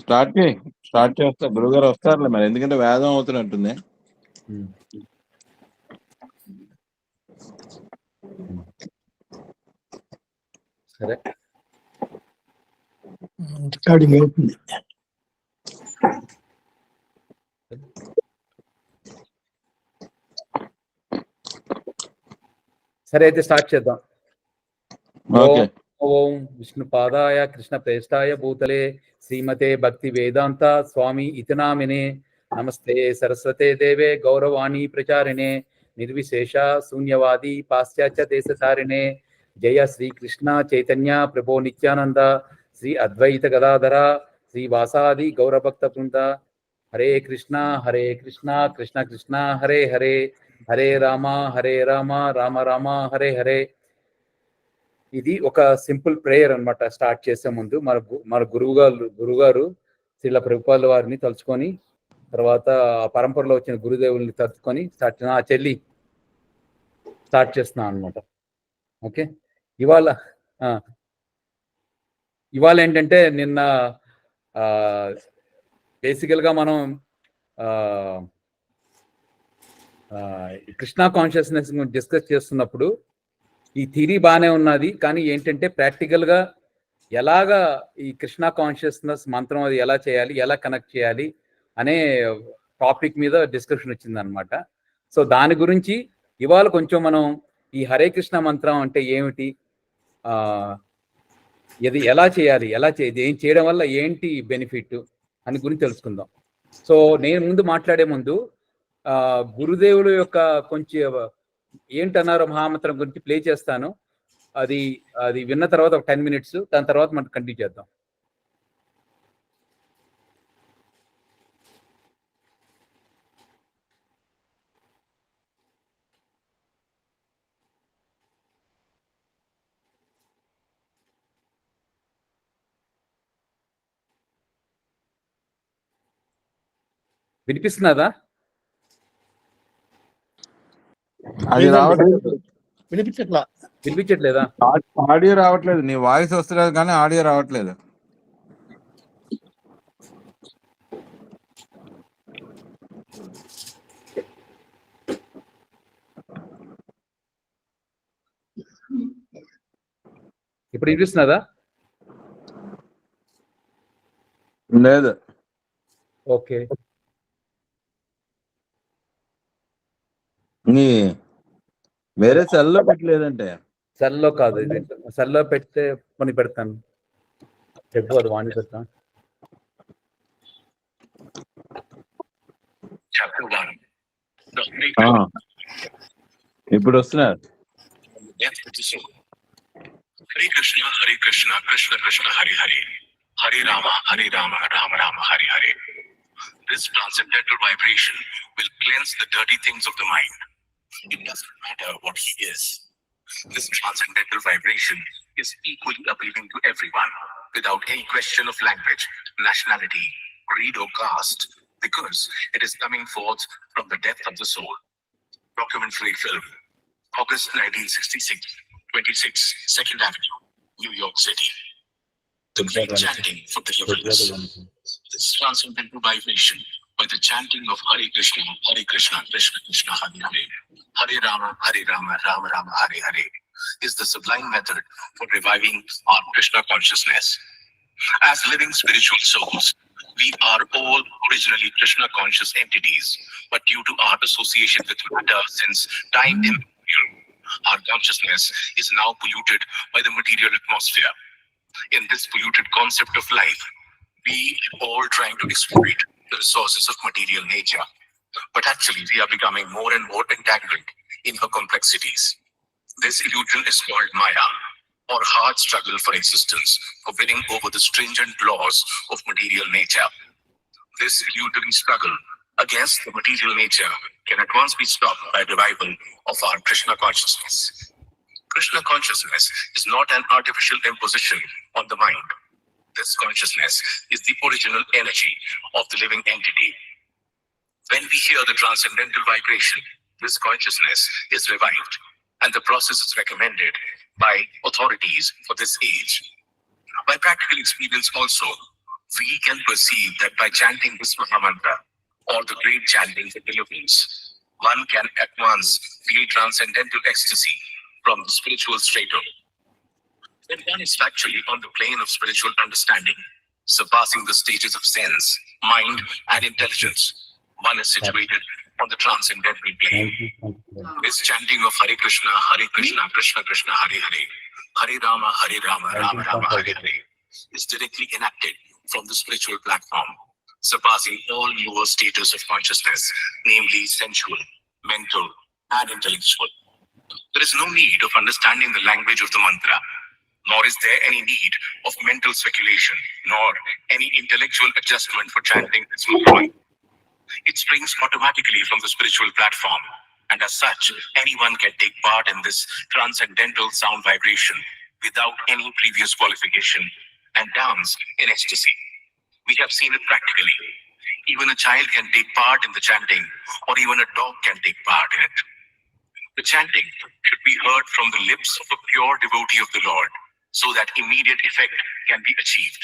Start చేస్తా. గురుగారు వస్తారులే మరి, ఎందుకంటే వేదం అవుతున్నట్టుంది. సరే, రికార్డింగ్ అవుతుంది. సరే అయితే స్టార్ట్ చేద్దాం. ఓకే. ఓం విష్ణుపాదాయ కృష్ణ ప్రేష్టాయ భూతలే శ్రీమతే భక్తి వేదాంత స్వామి ఇతి నామినే నమస్తే సరస్వతే దేవే గౌరవాణి ప్రచారిణే నిర్విశేష శూన్యవాది పాశ్చాత్య దేశతారిణే జయ శ్రీ కృష్ణ చైతన్య ప్రభో నిత్యానంద శ్రీ అద్వైత గదాధర శ్రీ వాసాది గౌరభక్త బృంద. హరే కృష్ణ కృష్ణ కృష్ణ హరే హరే, హరే రామ రామ రామ హరే హరే. ఇది ఒక సింపుల్ ప్రేయర్ అన్నమాట. స్టార్ట్ చేసే ముందు మన గురువుగారు శ్రీల ప్రభుపాదుల వారిని తలుచుకొని, తర్వాత పరంపరలో వచ్చిన గురుదేవుల్ని తలుచుకొని చెల్లి స్టార్ట్ చేస్తున్నాం అనమాట. ఓకే, ఇవాళ ఏంటంటే నిన్న బేసికల్గా మనం కృష్ణా కాన్షియస్నెస్ డిస్కస్ చేస్తున్నప్పుడు ఈ థియరీ బాగానే ఉన్నది, కానీ ఏంటంటే ప్రాక్టికల్గా ఎలాగా ఈ కృష్ణా కాన్షియస్నెస్ మంత్రం అది ఎలా చేయాలి, ఎలా కనెక్ట్ చేయాలి అనే టాపిక్ మీద డిస్కషన్ వచ్చింది అనమాట. సో దాని గురించి ఇవాళ కొంచెం మనం ఈ హరే కృష్ణ మంత్రం అంటే ఏమిటి, ఇది ఎలా చేయాలి, ఏం చేయడం వల్ల ఏంటి బెనిఫిట్ అని గురించి తెలుసుకుందాం. సో నేను ముందు మాట్లాడే ముందు గురుదేవుడు యొక్క కొంచెం ఏంటన్నారో మహామంత్రం గురించి ప్లే చేస్తాను. అది విన్న తర్వాత ఒక 10 minutes, దాని తర్వాత మనం కంటిన్యూ చేద్దాం. వినిపిస్తున్నదా? అది రావట్లేదు. వినిపించట్లేదా? ఆడియో రావట్లేదు. నీ వాయిస్ వస్తలేదు కానీ ఆడియో రావట్లేదు. ఇప్పుడు వినిపిస్తున్నదా? లేదు. ఓకే, వేరే సెల్లో పెట్టలేదంటే. సెల్లో కాదు, ఇది సెల్లో పెడితే పని పెడతాను. చెప్పు, అది వాణి పెడతాను. ఇప్పుడు వస్తున్నారు. Hare Krishna Krishna Krishna Hari Hari, Hare Rama Rama Rama Hari Hari. This transcendental vibration will cleanse the dirty things of the mind. It doesn't matter what he is. This transcendental vibration is equally appealing to everyone, without any question of language, nationality, creed or caste, because it is coming forth from the depth of the soul. Documentary film, August 1966, 26, 2nd Avenue, New York City. The great chanting for deliverance. This transcendental vibration by the chanting of Hare Krishna, Krishna Krishna, Hare Hare, Hare Rama, Rama Rama, Hare Hare, is the sublime method for reviving our Krishna consciousness. As living spiritual souls, we are all originally Krishna conscious entities, but due to our association with matter since time immemorial, our consciousness is now polluted by the material atmosphere. In this polluted concept of life, we all trying to exploit the resources of material nature, but actually we are becoming more and more entangled in her complexities. This illusion is called Maya, or hard struggle for existence, for winning over the stringent laws of material nature. This illusory struggle against the material nature can at once be stopped by revival of our Krishna consciousness. Krishna consciousness is not an artificial imposition on the mind. This consciousness is the original energy of the living entity. When we hear the transcendental vibration, this consciousness is revived, and the process is recommended by authorities for this age. By practical experience also, we can perceive that by chanting this Mahamantra or the great chantings and deliverance, one can at once feel transcendental ecstasy from the spiritual stratum. When one is factually on the plane of spiritual understanding, surpassing the stages of sense, mind, and intelligence, one is situated on the transcendental plane. This chanting of Hare Krishna, Krishna Krishna, Hare Hare, Hare Rama, Rama Rama, Hare Hare, is directly enacted from the spiritual platform, surpassing all lower status of consciousness, namely sensual, mental, and intellectual. There is no need of understanding the language of the mantra, nor is there any need of mental speculation, nor any intellectual adjustment for chanting this mantra. It springs automatically from the spiritual platform, and as such, anyone can take part in this transcendental sound vibration without any previous qualification and dance in ecstasy. We have seen it practically. Even a child can take part in the chanting, or even a dog can take part in it. The chanting should be heard from the lips of a pure devotee of the Lord, so that immediate effect can be achieved.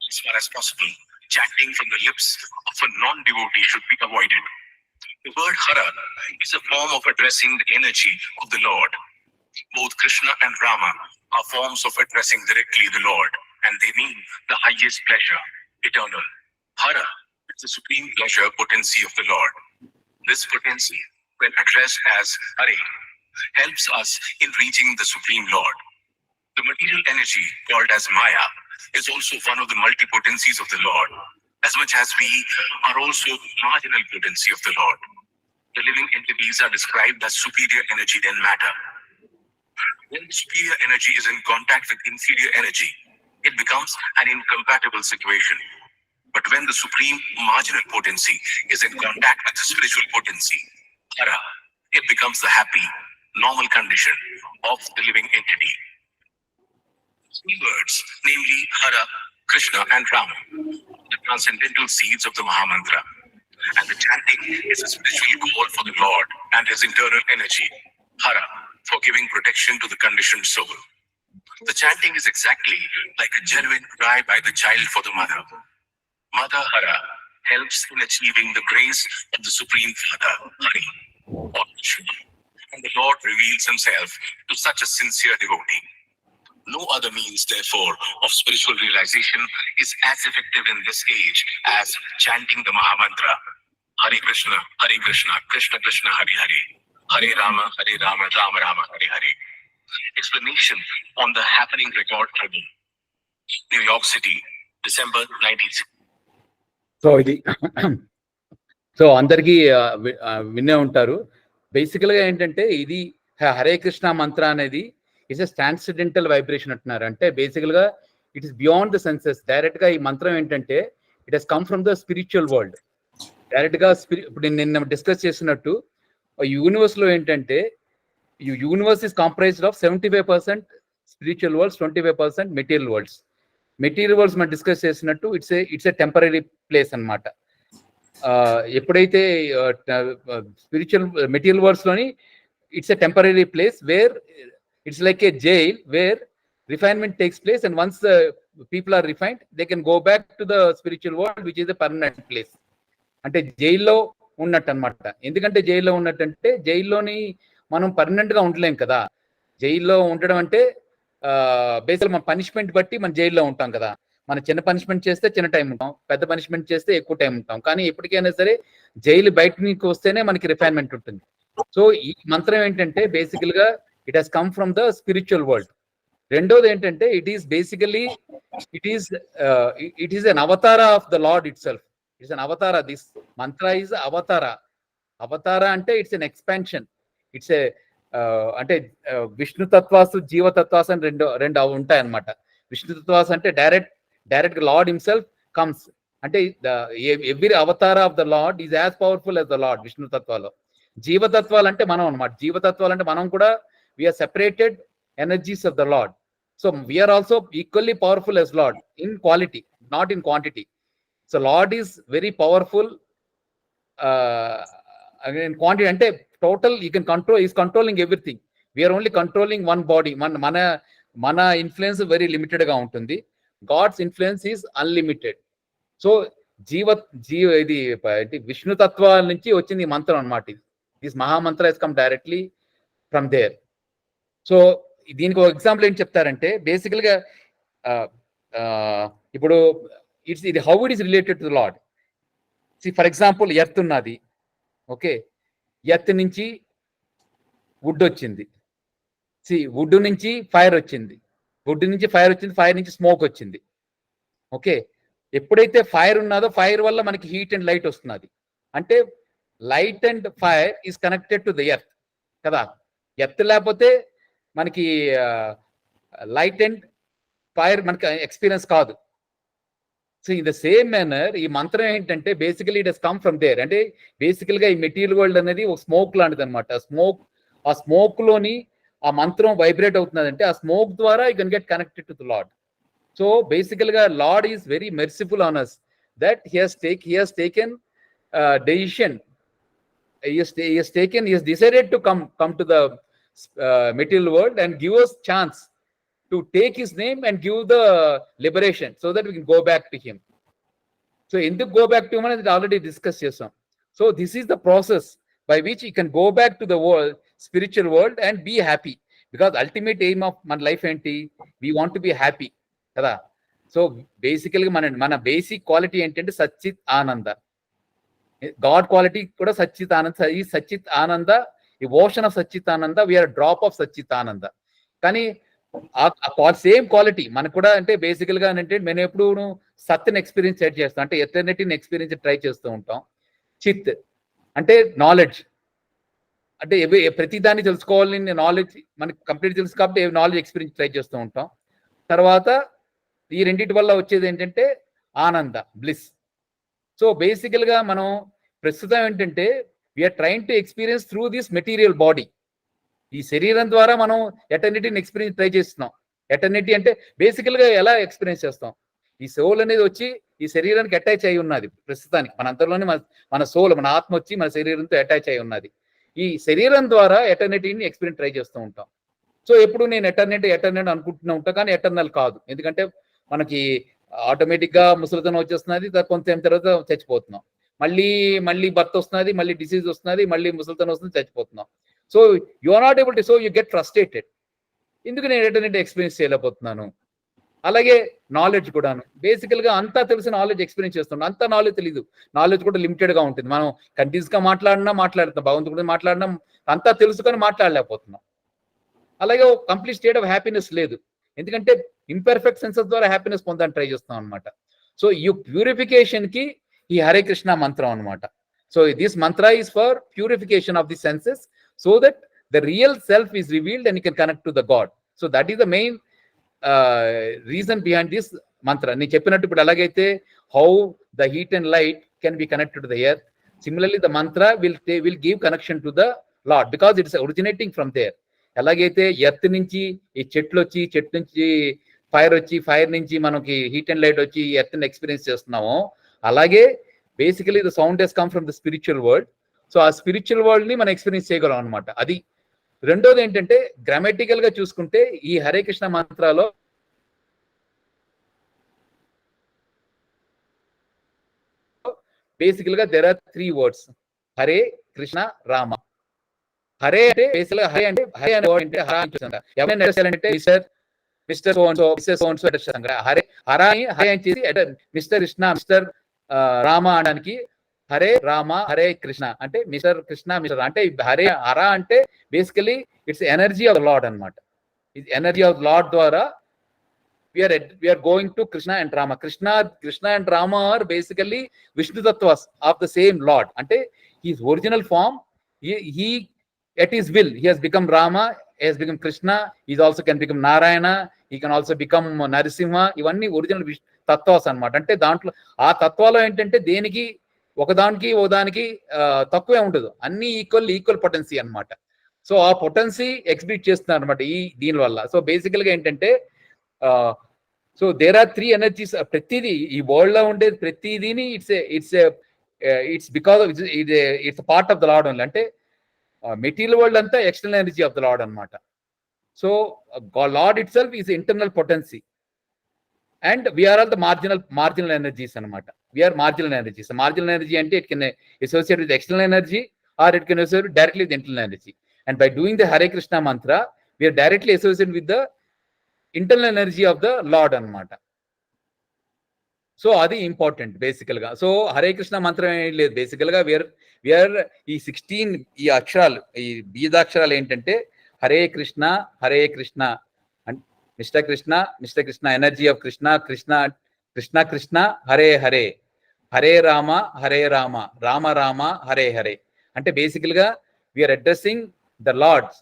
As far as possible, chanting from the lips of a non-devotee should be avoided. The word Hara is a form of addressing the energy of the Lord. Both Krishna and Rama are forms of addressing directly the Lord, and they mean the highest pleasure, eternal. Hara is the supreme pleasure potency of the Lord. This potency, when addressed as Hare, helps us in reaching the Supreme Lord. The material energy called as Maya is also one of the multi-potencies of the Lord, as much as we are also marginal potency of the Lord. The living entities are described as superior energy than matter. When superior energy is in contact with inferior energy, it becomes an incompatible situation. But when the supreme marginal potency is in contact with the spiritual potency, Hara, it becomes the happy, normal condition of the living entity. Three words, namely Hara, Krishna, and Rama, the transcendental seeds of the Mahamantra. And the chanting is a spiritual call for the Lord and his internal energy, Hara, for giving protection to the conditioned soul. The chanting is exactly like a genuine cry by the child for the mother. Mother Hara helps in achieving the grace of the Supreme Father, Hari, or Krishna. And the Lord reveals himself to such a sincere devotee. No other means, therefore, of spiritual realization is as effective in this age as chanting the Mahamantra, Hare Krishna, Krishna Krishna, Hare Hare, Hare Rama, Rama Rama, Hare Hare. Explanation on the happening record album, New York City, December 1960. So అందరికీ వినే ఉంటారు. బేసికల్గా ఏంటంటే ఇది హరే కృష్ణ మంత్ర అనేది it's a transcendental vibration అంటున్నారు. అంటే బేసికల్గా it is beyond the senses. డైరెక్ట్గా ఈ మంత్రం ఏంటంటే it has come from the spiritual world. డైరెక్ట్గా ఇప్పుడు నిన్న డిస్కస్ చేసినట్టు యూనివర్స్లో ఏంటంటే universe is comprised of 75% spiritual worlds, 25% material worlds. Material worlds మనం డిస్కస్ చేసినట్టు ఇట్స్ ఎ టెంపరీ ప్లేస్ అన్నమాట. ఎప్పుడైతే స్పిరిచువల్ మెటీరియల్ వరల్డ్స్ లోని it's a temporary place where it's like a jail where refinement takes place, and once the people are refined they can go back to the spiritual world which is a permanent place. అంటే జైల్లో ఉన్నట్టు అనమాట. ఎందుకంటే జైల్లో ఉన్నట్టు అంటే జైల్లోని మనం permanent గా ఉండలేం కదా. జైల్లో ఉండడం అంటే బేసిక్ మన పనిష్మెంట్ బట్టి మనం జైల్లో ఉంటాం కదా. మనం చిన్న పనిష్మెంట్ చేస్తే చిన్న టైం ఉంటాం, పెద్ద పనిష్మెంట్ చేస్తే ఎక్కువ టైం ఉంటాం. కానీ ఎప్పటికైనా సరే జైలు బయట నుంచి వస్తేనే మనకి రిఫైన్మెంట్ ఉంటుంది. సో ఈ మంత్రం ఏంటంటే బేసికల్ గా it has come from the spiritual world. రెండోది ఏంటంటే it is basically it is an avatar of the lord itself. It's an avatar. This mantra is avatar. అవతార అంటే it's an expansion. It's a అంటే విష్ణు తత్వాసు, జీవతత్వాసు అని రెండు ఉంటాయి అన్నమాట. విష్ణు తత్వాసు అంటే డైరెక్ట్ లార్డ్ హిమ్సెల్ఫ్ కమ్స్. అంటే every avatara of the lord is as powerful as the lord. Vishnu తత్వాలో జీవతత్వాలు అంటే మనం అన్నమాట. జీవతత్వాలు అంటే మనం కూడా we are separated energies of the lord. So we are also equally powerful as lord in quality, not in quantity. So lord is very powerful in quantity. అంటే total you can control, is controlling everything. We are only controlling one body. మన influence very limited గా ఉంటుంది. God's influence is unlimited. So ఇది విష్ణు తత్వాల నుంచి వచ్చింది ఈ మంత్రం అనమాట. ఇది this mahamantra has come directly from there. So దీనికి ఒక ఎగ్జాంపుల్ ఏం చెప్తారంటే బేసికల్గా ఇప్పుడు ఇది how it is related to the lord. For example earth ఉన్నది, ఓకే, ఎర్త్ నుంచి వుడ్ వచ్చింది, వుడ్ నుంచి ఫైర్ వచ్చింది, వుడ్ నుంచి ఫైర్ వచ్చింది, ఫైర్ నుంచి స్మోక్ వచ్చింది, ఓకే. ఎప్పుడైతే ఫైర్ ఉన్నదో ఫైర్ వల్ల మనకి హీట్ అండ్ లైట్ వస్తున్నది. అంటే light and fire is connected to the earth కదా. ఎర్త్ లేకపోతే మనకి లైట్ అండ్ ఫైర్ మనకి ఎక్స్పీరియన్స్ కాదు. So in the same manner ఈ మంత్రం ఏంటంటే basically it has come from there. అంటే బేసికల్ గా ఈ మెటీరియల్ వరల్డ్ అనేది ఒక స్మోక్ లాంటిది అనమాట. ఆ స్మోక్ లోని ఆ మంత్రం వైబ్రేట్ అవుతున్నది అంటే ఆ స్మోక్ ద్వారా you can get connected to the lord. So బేసికల్ గా lord is very merciful on us that he has taken decision. He has decided to come to the material world and give us chance to take his name and give the liberation so that we can go back to him. So ఎందుకు go back to him అనేది already discuss చేసాం. So this is the process by which you can go back to the world, spiritual world and be happy, because ultimate aim of మన life ఏంటి, we want to be happy కదా. So బేసికల్గా మన basic quality ఏంటంటే సచ్చిత్ ఆనంద. God quality కూడా సచ్చిత్ ఆనంద. ఈ సచ్చిత్ ఆనంద, ఈ ఓషన్ ఆఫ్ సచ్చిత్ ఆనంద, వీఆర్ డ్రాప్ ఆఫ్ సచ్చిత్ ఆనంద. కానీ సేమ్ క్వాలిటీ మనకు కూడా అంటే బేసికల్ గా అంటే మేము ఎప్పుడు సత్ని ఎక్స్పీరియన్స్ చేస్తాం, అంటే ఎటర్నిటీని ఎక్స్పీరియన్స్ ట్రై చేస్తూ ఉంటాం. చిత్ అంటే నాలెడ్జ్, అంటే ప్రతి దాన్ని తెలుసుకోవాలని నాలెడ్జ్ మనకి కంప్లీట్ తెలుసు కాబట్టి నాలెడ్జ్ ఎక్స్పీరియన్స్ ట్రై చేస్తూ ఉంటాం. తర్వాత ఈ రెండింటి వల్ల వచ్చేది ఏంటంటే ఆనంద, బ్లిస్. సో బేసికల్ గా మనం ప్రస్తుతం ఏంటంటే we're train to experience through this material body. ఈ శరీరం ద్వారా మనం ఎటర్నిటీని ఎక్స్పీరియన్స్ ట్రై చేస్తున్నాం. ఎటర్నిటీ అంటే బేసికల్ గా ఎలా ఎక్స్పీరియన్స్ చేస్తాం, ఈ సోల్ అనేది వచ్చి ఈ శరీరానికి అటాచ్ అయి ఉన్నది. ప్రస్తుతానికి మన అంతలోనే మన సోల్, మన ఆత్మ వచ్చి మన శరీరంతో అటాచ్ అయి ఉన్నది. ఈ శరీరం ద్వారా ఎటర్నిటీని ఎక్స్పీరియన్స్ ట్రై చేస్తూ ఉంటాం. సో ఎప్పుడు నేను ఎటర్నిటీ అనుకుంటున్నా ఉంటా, కానీ ఎటర్నల్ కాదు. ఎందుకంటే మనకి ఆటోమేటిక్ గా ముసలితనం వచ్చేస్తున్నది, కొంత తర్వాత చచ్చిపోతున్నాం, మళ్ళీ బర్త్ వస్తున్నది, మళ్ళీ డిసీజ్ వస్తున్నది, మళ్ళీ ముసలితనం వస్తుంది, చచ్చిపోతున్నాం. So you are not able to, so you get frustrated. ఎందుకు నేను ఎటర్నిటీ ఎక్స్పీరియన్స్ చేయలేకపోతున్నాను. అలాగే నాలెడ్జ్ కూడాను బేసికల్ గా అంతా తెలిసిన నాలెడ్జ్ ఎక్స్పీరియన్స్ చేస్తున్నాం, అంత నాలెడ్జ్ తెలియదు. నాలెడ్జ్ కూడా లిమిటెడ్ గా ఉంటుంది. మనం కంటిన్యూస్ గా మాట్లాడుతాం, భగవంతుడి గురించి మాట్లాడినా అంతా తెలుసుకొని మాట్లాడలేకపోతున్నాం. అలాగే కంప్లీట్ స్టేట్ ఆఫ్ హ్యాపీనెస్ లేదు, ఎందుకంటే ఇంపర్ఫెక్ట్ సెన్సెస్ ద్వారా హ్యాపీనెస్ పొందడానికి ట్రై చేస్తాం అనమాట. సో ఈ ప్యూరిఫికేషన్ కి ఈ హరే కృష్ణ మంత్రం అనమాట. So this mantra is for purification of the senses, so that the real self is revealed and you can connect to the God. So that is the main reason behind this mantra. నేను చెప్పినట్టు ఇప్పుడు ఎలాగైతే how the heat and light can be connected to the earth, similarly the mantra will give connection to the Lord because it is originating from there. ఎలాగైతే earth నుంచి ఈ చెట్లు వచ్చి, చెట్టు నుంచి ఫైర్ వచ్చి, ఫైర్ నుంచి మనకి హీట్ అండ్ లైట్ వచ్చి ఎర్త్ని ఎక్స్పీరియన్స్ చేస్తున్నామో, అలాగే basically the sound has come from the spiritual world. So ఆ స్పిరిచువల్ వరల్డ్ ని మనం ఎక్స్పీరియన్స్ చేయగలం అనమాట. అది రెండోది ఏంటంటే గ్రామటికల్ గా చూసుకుంటే ఈ హరే కృష్ణ మంత్రాలో బేసికల్ గా there are 3 words, Hare Krishna Rama. Hare అంటే బేసికల్ గా హరే అంటే హరే అనే వర్డ్ అంటే ఎవరైనా అంటే mister so and so, mister so and so Hare Hare అని చేసి మిస్టర్ కృష్ణ, మిస్టర్ రామ అనడానికి హరే రామ హరే కృష్ణ అంటే మిస్టర్ కృష్ణ, మిస్టర్ అంటే హర అంటే basically it's energy of lord అనమాట. ఇది ఎనర్జీ ఆఫ్ లార్డ్ ద్వారా we are going to Krishna and Rama. Krishna and Rama are basically Vishnu tattvas of the same Lord. Ante his original form, he at his will he has become Rama, he has become Krishna, he also can become Narayana, he can also become Narasimha. ఇవన్నీ original తత్వాస్ అన్నమాట. అంటే దాంట్లో ఆ తత్వాలో ఏంటంటే దేనికి ఒకదానికి తక్కువే ఉండదు, అన్ని ఈక్వల్ పొటెన్సీ అన్నమాట. సో ఆ పొటెన్సీ ఎగ్జిబిట్ చేస్తున్నారు అనమాట ఈ దీని వల్ల. సో బేసికల్ గా ఏంటంటే సో దేర్ ఆర్ 3 ఎనర్జీస్. ప్రతిదీ ఈ వరల్డ్ లో ఉండేది ప్రతిదీని it's because it's part of the lord only. అంటే మెటీరియల్ వరల్డ్ అంతా external energy of the lord అనమాట. So lord itself is internal potency. And we are all the marginal energies అనమాట. We are marginal energies. Marginal energy అంటే it can associate with external energy or it can associate directly with internal energy. And by doing the Hare Krishna mantra we are directly associate with the internal energy of the lord అనమాట. So అది important బేసికల్ గా. So Hare Krishna మంత్రం ఏం లేదు, బేసికల్ గా we are ఈ 16 ఈ అక్షరాలు, ఈ బీజాక్షరాలు ఏంటంటే Hare Krishna mister Krishna energy of Krishna Krishna Krishna Hare Hare, Hare Rama Rama Rama Hare Hare. అంటే బేసికల్ గా we're addressing the lords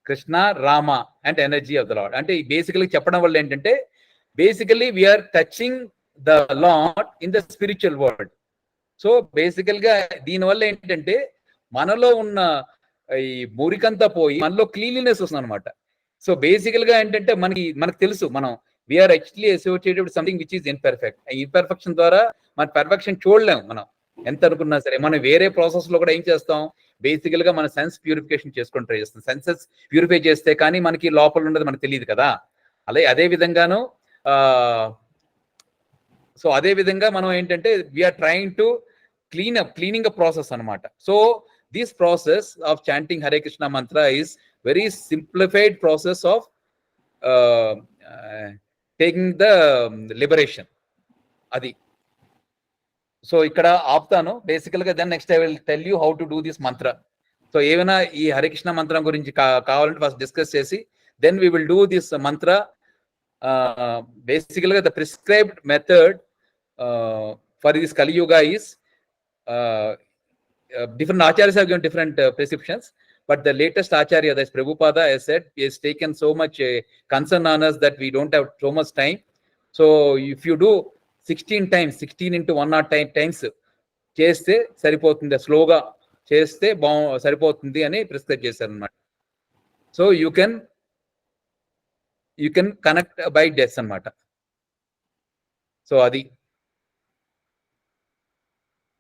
Krishna Rama and energy of the lord. అంటే బేసికలీ చెప్పడం వల్ల ఏంటంటే basically we're touching the lord in the spiritual world. So బేసికల్ గా దీనివల్ల ఏంటంటే మనలో ఉన్న ఈ మురికంతా పోయి మనలో క్లీన్లీనెస్ వస్తుంది అనమాట. సో బేసికల్ గా ఏంటంటే మనకు తెలుసు మనం we're actually associated with something which is imperfect. ఈ ఇన్పర్ఫెక్షన్ ద్వారా మన పర్ఫెక్షన్ చూడలేము మనం ఎంత అనుకున్నా సరే. మనం వేరే ప్రాసెస్ లో కూడా ఏం చేస్తాం, బేసికల్ గా మన సెన్స్ ప్యూరిఫికేషన్ చేసుకొని ట్రై చేస్తాం. సెన్సెస్ ప్యూరిఫై చేస్తే కానీ మనకి లోపల ఉండదు మనకు తెలియదు కదా. అదే విధంగాను సో అదే విధంగా మనం ఏంటంటే we are trying to cleaning a process అనమాట. So this process of chanting Hare Krishna mantra is very simplified process of taking the liberation. అది సో ఇక్కడ ఆపుతాను బేసికల్ గా. Then next I will tell you how to do this mantra. So ఏమైనా ఈ హరే కృష్ణ మంత్రం గురించి కావాలంటే ఫస్ట్ డిస్కస్ చేసి then we will do this mantra. Basically the prescribed method for this Kali Yuga is different acharyas have given different prescriptions, but the latest acharya, that is Prabhupada, has said he has taken so much concern on us that we don't have so much time. So if you do 16 times 16 into 109 times చేస్తే సరిపోతుంది, స్లోగా చేస్తే సరిపోతుంది అని prescribe చేశారు అన్నమాట. So you can connect by this అన్నమాట. So అది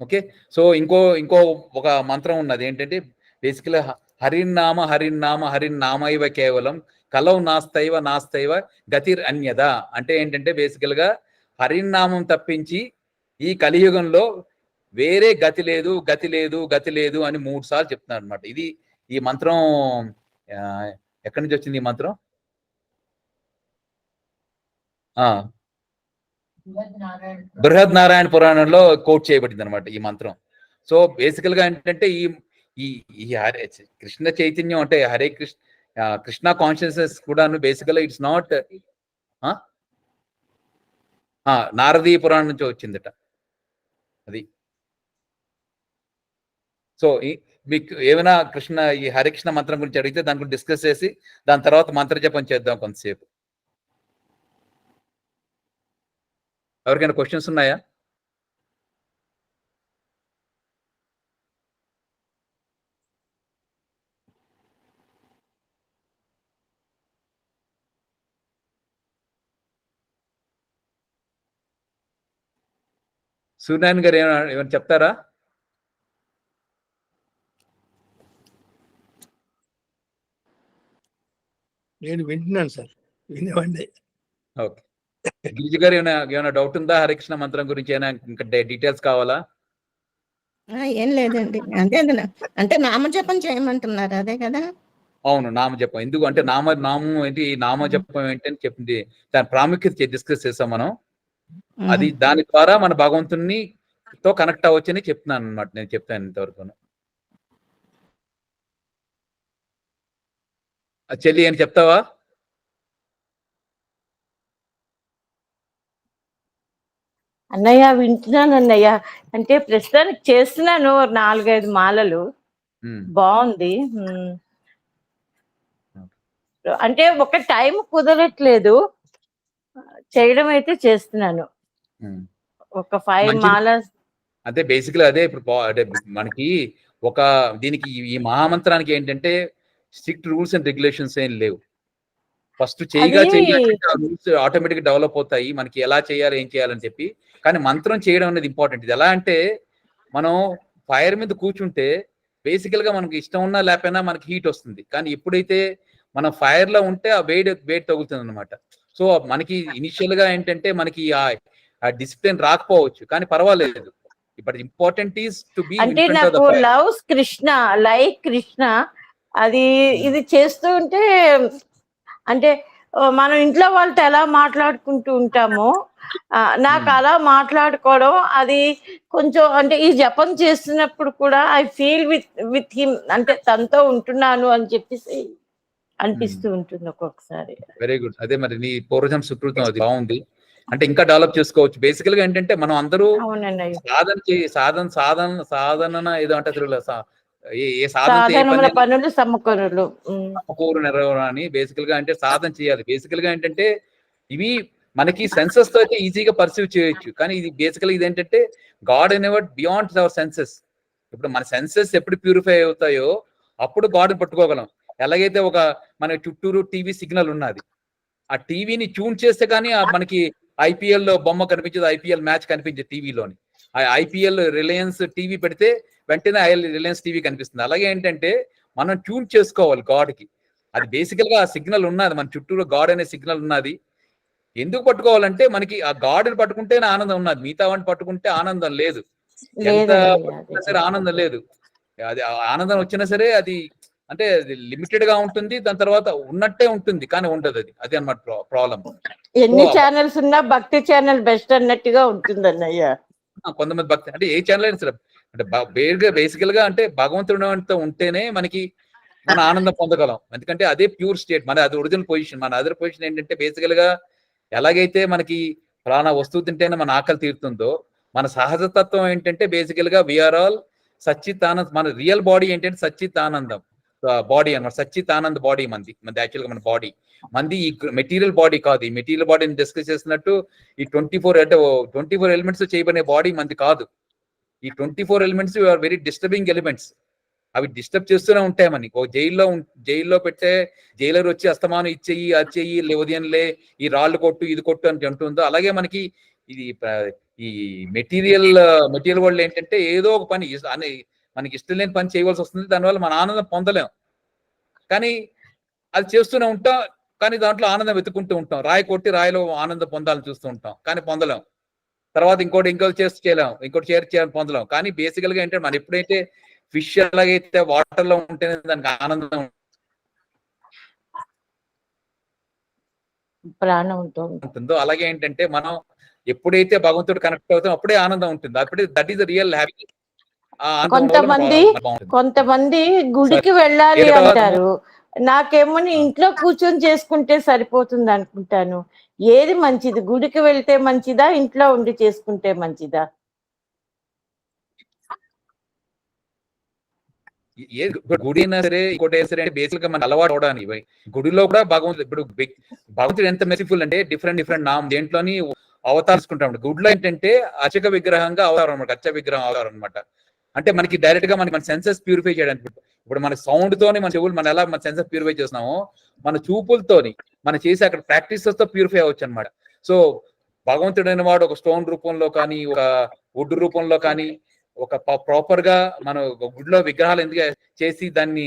ఓకే. సో ఇంకో ఒక మంత్రం ఉన్నది ఏంటంటే బేసికలీ హరిన్నామైవ కేవలం కలౌ నాస్తైవ గతిర్ అన్యద. అంటే ఏంటంటే బేసికల్ గా హరినామం తప్పించి ఈ కలియుగంలో వేరే గతి లేదు అని 3 సార్లు చెప్తున్నారు అనమాట. ఇది ఈ మంత్రం ఎక్కడి నుంచి వచ్చింది ఈ మంత్రం? బృహద్ నారాయణ పురాణంలో కోట్ చేయబడింది అనమాట ఈ మంత్రం. సో బేసికల్ గా ఏంటంటే ఈ హరే కృష్ణ చైతన్యం అంటే హరే కృష్ణ కాన్షియస్నెస్ కూడా బేసికల్ ఇట్స్ నాట్ నారదీయ పురాణం నుంచి వచ్చిందట అది. సో మీకు ఏమైనా ఈ హరే కృష్ణ మంత్రం గురించి అడిగితే దాని గురించి డిస్కస్ చేసి దాని తర్వాత మంత్ర జపం చేద్దాం కొంతసేపు. ఎవరికైనా క్వశ్చన్స్ ఉన్నాయా? సూర్యనారాయణ గారు ఏమైనా చెప్తారా? నేను వింటున్నాను సార్, వినేవండి. ఓకే. గిరిజ గారు ఏమైనా డౌట్ ఉందా హరే కృష్ణ మంత్రం గురించి? ఏమైనా ఇంకా డీటెయిల్స్ కావాలా? ఏం లేదండి, అంటే నామజపం చేయమంటున్నారు అదే కదా? అవును, నామజపం. ఎందుకు అంటే నామం ఏంటి, నామజపం ఏంటి అని చెప్పింది, దాని ప్రాముఖ్యత డిస్కస్ చేసాం మనం. అది దాని ద్వారా మన భగవంతుని తో కనెక్ట్ అవ్వచ్చని చెప్తున్నాను అనమాట. నేను చెప్తాను ఇంతవరకు. చెల్లి అని చెప్తావా? అన్నయ్య వింటున్నాను అన్నయ్య. అంటే ప్రస్తుతానికి చేస్తున్నాను 4-5 మాలలు. బాగుంది. అంటే ఒక టైం కుదరట్లేదు, చేయడం అయితే చేస్తున్నాను. ఒక 5 మాల. అదే బేసిక్లీ అదే ఇప్పుడు అంటే మనకి దీనికి ఈ మహామంత్రానికి ఏంటంటే స్ట్రిక్ట్ రూల్స్ అండ్ రెగ్యులేషన్స్ ఏం లేవు. ఫస్ట్ రూల్స్ ఆటోమేటిక్ డెవలప్ అవుతాయి మనకి, ఎలా చేయాలి ఏం చేయాలని చెప్పి. కానీ మంత్రం చేయడం అనేది ఇంపార్టెంట్. ఇది ఎలా అంటే మనం ఫైర్ మీద కూర్చుంటే బేసికల్ గా మనకి ఇష్టం ఉన్నా లేకపోయినా మనకి హీట్ వస్తుంది. కానీ ఎప్పుడైతే మనం ఫైర్ లో ఉంటే ఆ వేడి తగులుతుంది అనమాట. సో మనకి ఇనిషియల్ గా ఏంటంటే మనకి ఆ డిసిప్లిన్ రాకపోవచ్చు, కానీ పర్వాలేదు. But important is to be అంటే నాకు లవ్స్ కృష్ణ, లైక్ కృష్ణ, అది ఇది చేస్తూ ఉంటే అంటే మనం ఇంట్లో వాళ్ళతో ఎలా మాట్లాడుకుంటూ ఉంటామో నాకు అలా మాట్లాడుకోవడం అది కొంచెం అంటే ఈ జపం చేస్తున్నప్పుడు కూడా ఐ ఫీల్ విత్ హిమ్, అంటే తనతో ఉంటున్నాను అని చెప్పేసి అనిపిస్తూ ఉంటుంది ఒక్కొక్కసారి. Very good. అదే మరి నీ పూర్వజం సుకృతం, అది బాగుంది. అంటే ఇంకా డెవలప్ చేసుకోవచ్చు. బేసికల్ గా ఏంటంటే మనం అందరూ సాధన ఏదో అంటే ఏ సాధన పనులు సమకూరులు నెరవేరని బేసికల్ గా అంటే సాధన చేయాలి. బేసికల్ గా ఏంటంటే ఇవి మనకి సెన్సెస్ తో అయితే ఈజీగా పర్సీవ్ చేయొచ్చు, కానీ ఇది బేసికల్ ఇది ఏంటంటే గాడ్ ఎనెవర్డ్ బియాండ్ అవర్ సెన్సెస్. ఇప్పుడు మన సెన్సెస్ ఎప్పుడు ప్యూరిఫై అవుతాయో అప్పుడు గాడ్ పట్టుకోగలం. ఎలాగైతే ఒక మన చుట్టూరు టీవీ సిగ్నల్ ఉన్నది, ఆ టీవీని ట్యూన్ చేస్తే కానీ మనకి ఐపీఎల్ బొమ్మ కనిపించదు, ఐపీఎల్ మ్యాచ్ కనిపించదు టీవీలోని. ఐపీఎల్ రిలయన్స్ టీవీ పెడితే వెంటనే రిలయన్స్ టీవీ కనిపిస్తుంది. అలాగే ఏంటంటే మనం ట్యూన్ చేసుకోవాలి గాడ్ కి. అది బేసికల్ గా ఆ సిగ్నల్ ఉన్నది, మన చుట్టూరు గాడ్ అనే సిగ్నల్ ఉన్నది. ఎందుకు పట్టుకోవాలంటే మనకి ఆ గాడ్ని పట్టుకుంటేనే ఆనందం ఉన్నది, మిగతా వాడిని పట్టుకుంటే ఆనందం లేదు. ఎంత పట్టుకున్నా సరే ఆనందం లేదు. అది ఆనందం వచ్చినా సరే అది అంటే లిమిటెడ్ గా ఉంటుంది, దాని తర్వాత ఉన్నట్టే ఉంటుంది కానీ ఉండదు. అది అన్నమాట ప్రాబ్లం. ఎన్ని ఛానల్స్ ఉన్నా భక్తి ఛానల్ బెస్ట్ అన్నట్టుగా ఉంటుంది అన్నయ్య. కొంతమంది భక్తి అంటే ఏ ఛానల్ అయినా సరే అంటే బేసికల్ గా అంటే భగవంతుడితో ఉంటేనే మనకి మన ఆనందం పొందగలం. ఎందుకంటే అదే ప్యూర్ స్టేట్, మన అది ఒరిజినల్ పొజిషన్. మన అదర్ పొజిషన్ ఏంటంటే బేసికల్ గా ఎలాగైతే మనకి ఫలానా వస్తువు తింటేనే మన ఆకలి తీరుతుందో, మన సహజతత్వం ఏంటంటే బేసికల్ గా వీఆర్ ఆల్ సచ్చిత్ ఆనంద్. మన రియల్ బాడీ ఏంటంటే సచ్చిత్ ఆనందం బాడీ అన్నమాట. సచ్చిత్ ఆనంద్ బాడీ మంది యాక్చువల్ గా మన బాడీ మంది ఈ మెటీరియల్ బాడీ కాదు. ఈ మెటీరియల్ బాడీని డిస్కస్ చేసినట్టు ఈ 24 ఎలిమెంట్స్ చేయబడిన బాడీ మంది కాదు. ఈ 24 elements are very disturbing elements. అవి డిస్టర్బ్ చేస్తూనే ఉంటాయి మనకి. ఒక జైల్లో పెట్టే జైలర్ వచ్చి అస్తమానం ఇచ్చేయి అది చెయ్యి ఉదయంలే ఈ రాళ్ళు కొట్టు ఇది కొట్టు అని అంటుందో, అలాగే మనకి ఇది ఈ మెటీరియల్ వరల్డ్ ఏంటంటే ఏదో ఒక పని మనకి ఇష్టం లేని పని చేయవలసి వస్తుంది. దానివల్ల మన ఆనందం పొందలేం, కానీ అది చేస్తూనే ఉంటాం. కానీ దాంట్లో ఆనందం వెతుకుంటూ ఉంటాం. రాయి కొట్టి రాయిలో ఆనందం పొందాలని చూస్తూ ఉంటాం, కానీ పొందలేం. తర్వాత ఇంకోటి చేసి చేయలేం, ఇంకోటి చేయాలని పొందలేం. కానీ బేసికల్ గా ఏంటంటే మనం ఎప్పుడైతే ఫిష్ ఎలాగైతే వాటర్ లో ఉంటేనే దానికి ఆనందం ప్రాణం ఉంటుందో, అలాగే ఏంటంటే మనం ఎప్పుడైతే భగవంతుడు కనెక్ట్ అవుతాం అప్పుడే ఆనందం ఉంటుంది. అప్పుడే that is the real happy. కొంతమంది గుడికి వెళ్ళాలి అంటారు, నాకేమో ఇంట్లో కూర్చొని చేసుకుంటే సరిపోతుంది అనుకుంటాను. ఏది మంచిది? గుడికి వెళ్తే మంచిదా, ఇంట్లో ఉండి చేసుకుంటే మంచిదా? గుడి అయినా సరే ఇంకోటి సరే బేసిక్ గా మన అలవాటు అవడానికి గుడిలో కూడా ఇప్పుడు భగవంతుడు ఎంత మెసిఫుల్ అంటే డిఫరెంట్ నామం దేంట్లోని అవతారించుకుంటాం. గుడిలో ఏంటంటే అర్చక విగ్రహంగా అవతారం అనమాట, అర్చక విగ్రహం అవతారం అనమాట. అంటే మనకి డైరెక్ట్ గా మన సెన్సెస్ ప్యూరిఫై చేయడానికి. ఇప్పుడు మన సౌండ్ తోని మన చెవులు మన ఎలా మన సెన్సెస్ ప్యూరిఫై చేస్తున్నామో, మన చూపులతోని మనం చేసి అక్కడ ప్రాక్టీసెస్ తో ప్యూరిఫై అవ్వచ్చు అనమాట. సో భగవంతుడైన వాడు ఒక స్టోన్ రూపంలో కానీ, ఒక వుడ్ రూపంలో కానీ, ఒక ప్రాపర్ గా మన గుడిలో విగ్రహాలు ఎందుకు చేసి దాన్ని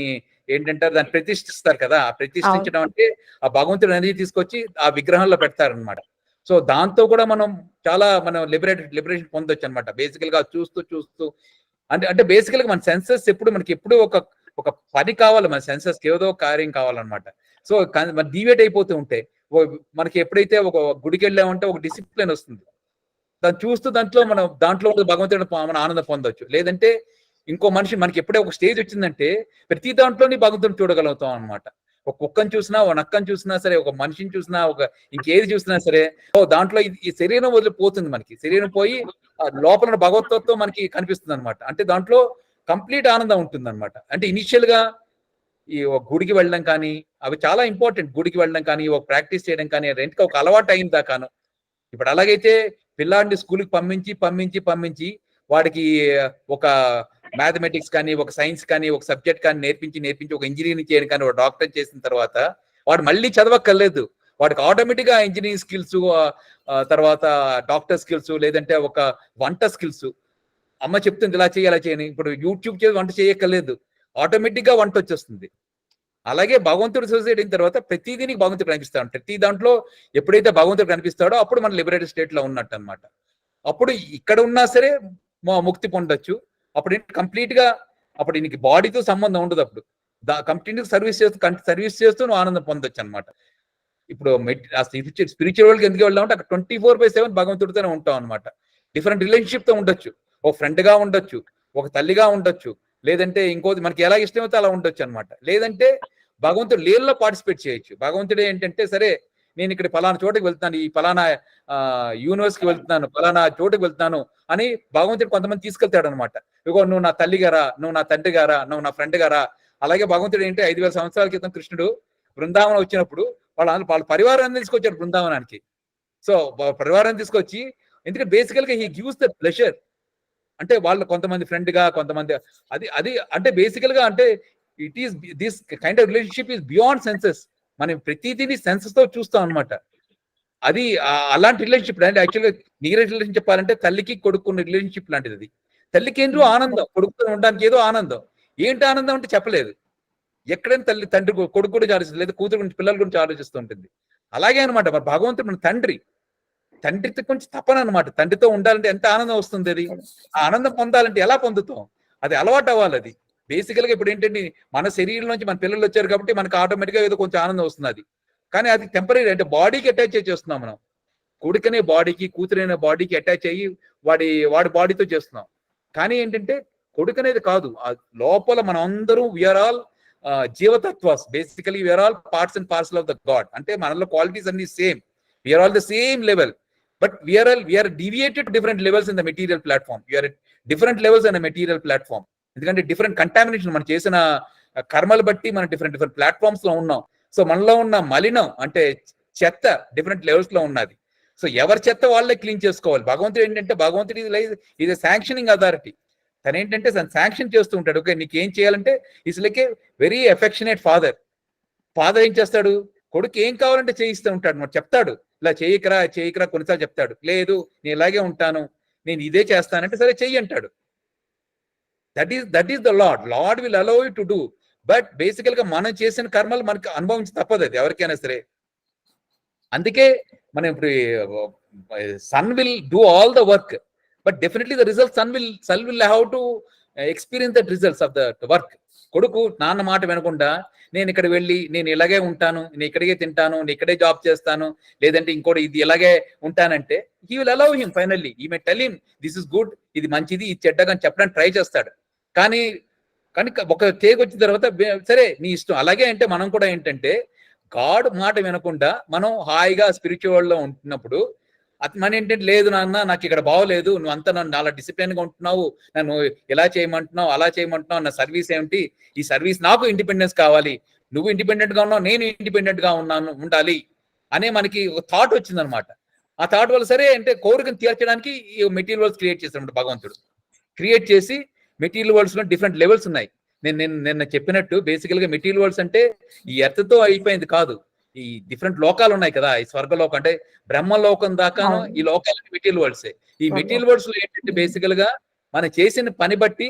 ఏంటంటారు దాన్ని ప్రతిష్ఠిస్తారు కదా. ఆ ప్రతిష్ఠించడం అంటే ఆ భగవంతుడు అనేది తీసుకొచ్చి ఆ విగ్రహంలో పెడతారనమాట. సో దాంతో కూడా మనం చాలా లిబరేషన్ పొందొచ్చు అనమాట. బేసికల్ గా చూస్తూ అంటే బేసికల్ గా మన సెన్సెస్ మనకి ఎప్పుడు ఒక పని కావాలి, మన సెన్సెస్ ఏదో కార్యం కావాలన్నమాట. సో మన డీవియేట్ అయిపోతూ ఉంటే మనకి ఎప్పుడైతే ఒక గుడికి వెళ్ళామంటే ఒక డిసిప్లిన్ వస్తుంది. దాన్ని చూస్తూ దాంట్లో భగవంతుడు మన ఆనందం పొందొచ్చు. లేదంటే ఇంకో మనిషి మనకి ఎప్పుడే ఒక స్టేజ్ వచ్చిందంటే ప్రతి దాంట్లోని భగవంతుని చూడగలుగుతాం అనమాట. ఒక కుక్కను చూసినా, ఒక నక్కను చూసినా సరే, ఒక మనిషిని చూసినా, ఇంకేది చూసినా సరే దాంట్లో ఈ శరీరం వదిలిపోతుంది. మనకి శరీరం పోయి లోపల భగవత్వం మనకి కనిపిస్తుంది అనమాట. అంటే దాంట్లో కంప్లీట్ ఆనందం ఉంటుంది అనమాట. అంటే ఇనిషియల్ గా ఈ ఒక గుడికి వెళ్ళడం కానీ అవి చాలా ఇంపార్టెంట్. గుడికి వెళ్ళడం కానీ, ఒక ప్రాక్టీస్ చేయడం కానీ, రెంట్కి ఒక అలవాటు అయిన దాకాను. ఇప్పుడు అలాగైతే పిల్లాడిని స్కూల్కి పంపించి వాడికి ఒక మ్యాథమెటిక్స్ కానీ, ఒక సైన్స్ కానీ, ఒక సబ్జెక్ట్ కానీ నేర్పించి ఒక ఇంజనీరింగ్ చేయడం కానీ, ఒక డాక్టర్ చేసిన తర్వాత వాడు మళ్ళీ చదవక్కర్లేదు. వాడికి ఆటోమేటిక్ గా ఇంజనీరింగ్ స్కిల్స్, తర్వాత డాక్టర్ స్కిల్స్, లేదంటే ఒక వంట స్కిల్స్, అమ్మ చెప్తుంది ఇలా చేయని. ఇప్పుడు యూట్యూబ్ చేసి వంట చేయక్కర్లేదు, ఆటోమేటిక్ గా వంట వచ్చేస్తుంది. అలాగే భగవంతుడు సొసైటీ అయిన తర్వాత ప్రతిదీ నీకు భగవంతుడు కనిపిస్తాడు. ప్రతి దాంట్లో ఎప్పుడైతే భగవంతుడు కనిపిస్తాడో అప్పుడు మనం లిబరేటెడ్ స్టేట్ లో ఉన్నట్టు అనమాట. అప్పుడు ఇక్కడ ఉన్నా సరే ముక్తి పొందొచ్చు. అప్పుడు కంప్లీట్ గా అప్పుడు నీకు బాడీతో సంబంధం ఉండదు. అప్పుడు కంప్లీట్ సర్వీస్ చేస్తూ నువ్వు ఆనందం పొందొచ్చు అనమాట. ఇప్పుడు స్పిరిచువల్ వరల్డ్కి ఎందుకు వెళ్దాం అంటే అక్కడ 24/7 భగవంతుడితోనే ఉంటాం అనమాట. డిఫరెంట్ రిలేషన్షిప్ తో ఉండొచ్చు. ఒక ఫ్రెండ్ గా ఉండొచ్చు, ఒక తల్లిగా ఉండొచ్చు, లేదంటే ఇంకోటి మనకి ఎలా ఇష్టమైతే అలా ఉండొచ్చు అనమాట. లేదంటే భగవంతుడు లీలలో పార్టిసిపేట్ చేయొచ్చు. భగవంతుడు ఏంటంటే సరే నేను ఇక్కడ ఫలానా చోటుకి వెళ్తాను, ఈ ఫలానా యూనివర్స్కి వెళ్తున్నాను, ఫలానా చోటుకి వెళ్తాను అని భగవంతుడు కొంతమంది తీసుకెళ్తాడు అనమాట. ఇగో నువ్వు నా తల్లి గారా, నువ్వు నా తండ్రి గారా, నువ్వు నా ఫ్రెండ్ గారా. అలాగే భగవంతుడు ఏంటి 5,000 సంవత్సరాల క్రితం కృష్ణుడు బృందావనం వచ్చినప్పుడు వాళ్ళ పరివారాన్ని తీసుకొచ్చాడు బృందావనానికి. సో పరివారాన్ని తీసుకొచ్చి, ఎందుకంటే బేసికల్ గా హీ గివ్స్ ద ప్లెజర్. అంటే వాళ్ళు కొంతమంది ఫ్రెండ్ గా, కొంతమంది అది అంటే బేసికల్ గా అంటే it is this kind of relationship is beyond senses. మనం ప్రతిదీని సెన్సెస్ తో చూస్తాం అనమాట. అది అలాంటి రిలేషన్షిప్ అంటే యాక్చువల్గా నీరే రిలేషన్ చెప్పాలంటే తల్లికి కొడుకున్న రిలేషన్షిప్ లాంటిది. అది తల్లికి ఏంటో ఆనందం, కొడుకుతో ఉండడానికి ఏదో ఆనందం. ఏంటి ఆనందం అంటే చెప్పలేదు. ఎక్కడైనా తండ్రి కొడుకు గురించి ఆలోచిస్తుంది, లేదా కూతురు గురించి పిల్లల గురించి ఆలోచిస్తూ ఉంటుంది. అలాగే అనమాట మరి భగవంతుడు మన తండ్రితో కొంచెం తపన అనమాట. తండ్రితో ఉండాలంటే ఎంత ఆనందం వస్తుంది. అది ఆ ఆనందం పొందాలంటే ఎలా పొందుతాం? అది అలవాటు అవ్వాలి. అది బేసికల్ గా ఇప్పుడు ఏంటంటే మన శరీరం నుంచి మన పిల్లలు వచ్చారు కాబట్టి మనకు ఆటోమేటిక్ గా ఏదో కొంచెం ఆనందం వస్తుంది. అది కానీ అది టెంపరీ, అంటే బాడీకి అటాచ్ చేస్తున్నాం మనం. కొడుకనే బాడీకి, కూతురైన బాడీకి అటాచ్ అయ్యి వాడి బాడీతో చేస్తున్నాం. కానీ ఏంటంటే కొడుకు అనేది కాదు, ఆ లోపల మనం అందరూ వీఆర్ ఆల్ జీవతత్వాస్. Basically we are all parts and parcel of the god. అంటే మనలో క్వాలిటీస్ అన్ని same, we are all the same level, but we are deviated different levels in the material platform. We are different levels in the material platform. ఎందుకంటే different contamination మనం చేసిన కర్మలు బట్టి మనం different platforms లో ఉన్నాం. సో మనలో ఉన్న మలినం అంటే చెత్త డిఫరెంట్ లెవెల్స్ లో ఉన్నది. సో ఎవరి చెత్త వాళ్ళే క్లీన్ చేసుకోవాలి. భగవంతుడు ఏంటంటే భగవంతుడు ఇది శాంక్షనింగ్ అథారిటీ. తను ఏంటంటే శాంక్షన్ చేస్తూ ఉంటాడు. ఓకే నీకు ఏం చేయాలంటే is like a very affectionate father. Father ఏం చేస్తాడు, కొడుకు ఏం కావాలంటే చేయిస్తూ ఉంటాడు. మరి చెప్తాడు ఇలా చేయకరా కొన్నిసార్లు చెప్తాడు, లేదు నేను ఇలాగే ఉంటాను, నేను ఇదే చేస్తానంటే సరే చెయ్యి అంటాడు. That is the lord will allow you to do. But బేసికల్ గా మనం చేసిన కర్మలు మనకి అనుభవించి తప్పదు, అది ఎవరికైనా సరే. అందుకే మనం ఇప్పుడు son will do all the work, but definitely the result son will have to experience the results of the work. కొడుకు నాన్న మాట వినకుండా నేను ఇక్కడ వెళ్ళి నేను ఇలాగే ఉంటాను, నేను ఇక్కడికే తింటాను, నేను ఇక్కడే జాబ్ చేస్తాను, లేదంటే ఇంకోటి ఇది ఇలాగే ఉంటానంటే he will allow him finally. He may tell him this is good, ఇది మంచిది, ఇది చెడ్డగా అని చెప్పడానికి ట్రై చేస్తాడు. కానీ ఒక తేగ వచ్చిన తర్వాత సరే నీ ఇష్టం. అలాగే అంటే మనం కూడా ఏంటంటే గాడ్ మాట వినకుండా మనం హాయిగా స్పిరిచువల్ లో ఉంటున్నప్పుడు మన ఏంటంటే లేదు నాన్న నాకు ఇక్కడ బాగోలేదు, నువ్వు అంతా నన్ను చాలా డిసిప్లిన్ గా ఉంటున్నావు, నన్ను ఎలా చేయమంటున్నావు అలా చేయమంటున్నావు, నా సర్వీస్ ఏమిటి, ఈ సర్వీస్ నాకు ఇండిపెండెన్స్ కావాలి, నువ్వు ఇండిపెండెంట్ గా ఉన్నావు నేను ఇండిపెండెంట్ గా ఉండాలి అనే మనకి ఒక థాట్ వచ్చిందనమాట. ఆ థాట్ వల్ల సరే అంటే కోరికను తీర్చడానికి ఈ మెటీరియల్ వరల్డ్స్ క్రియేట్ చేస్తాడు భగవంతుడు. క్రియేట్ చేసి మెటీరియల్ వరల్డ్స్ లో డిఫరెంట్ లెవెల్స్ ఉన్నాయి. నేను చెప్పినట్టు బేసికల్ గా మెటీరియల్ వరల్డ్స్ అంటే ఈ ఎర్త్ తో అయిపోయింది కాదు, ఈ డిఫరెంట్ లోకాలు ఉన్నాయి కదా, ఈ స్వర్గలోకం అంటే బ్రహ్మలోకం దాకాను ఈ లోకాలు మెటీరియల్ వరల్డ్స్. ఈ మెటీరియల్ వరల్డ్స్ లో ఏంటంటే బేసికల్ గా మనం చేసిన పని బట్టి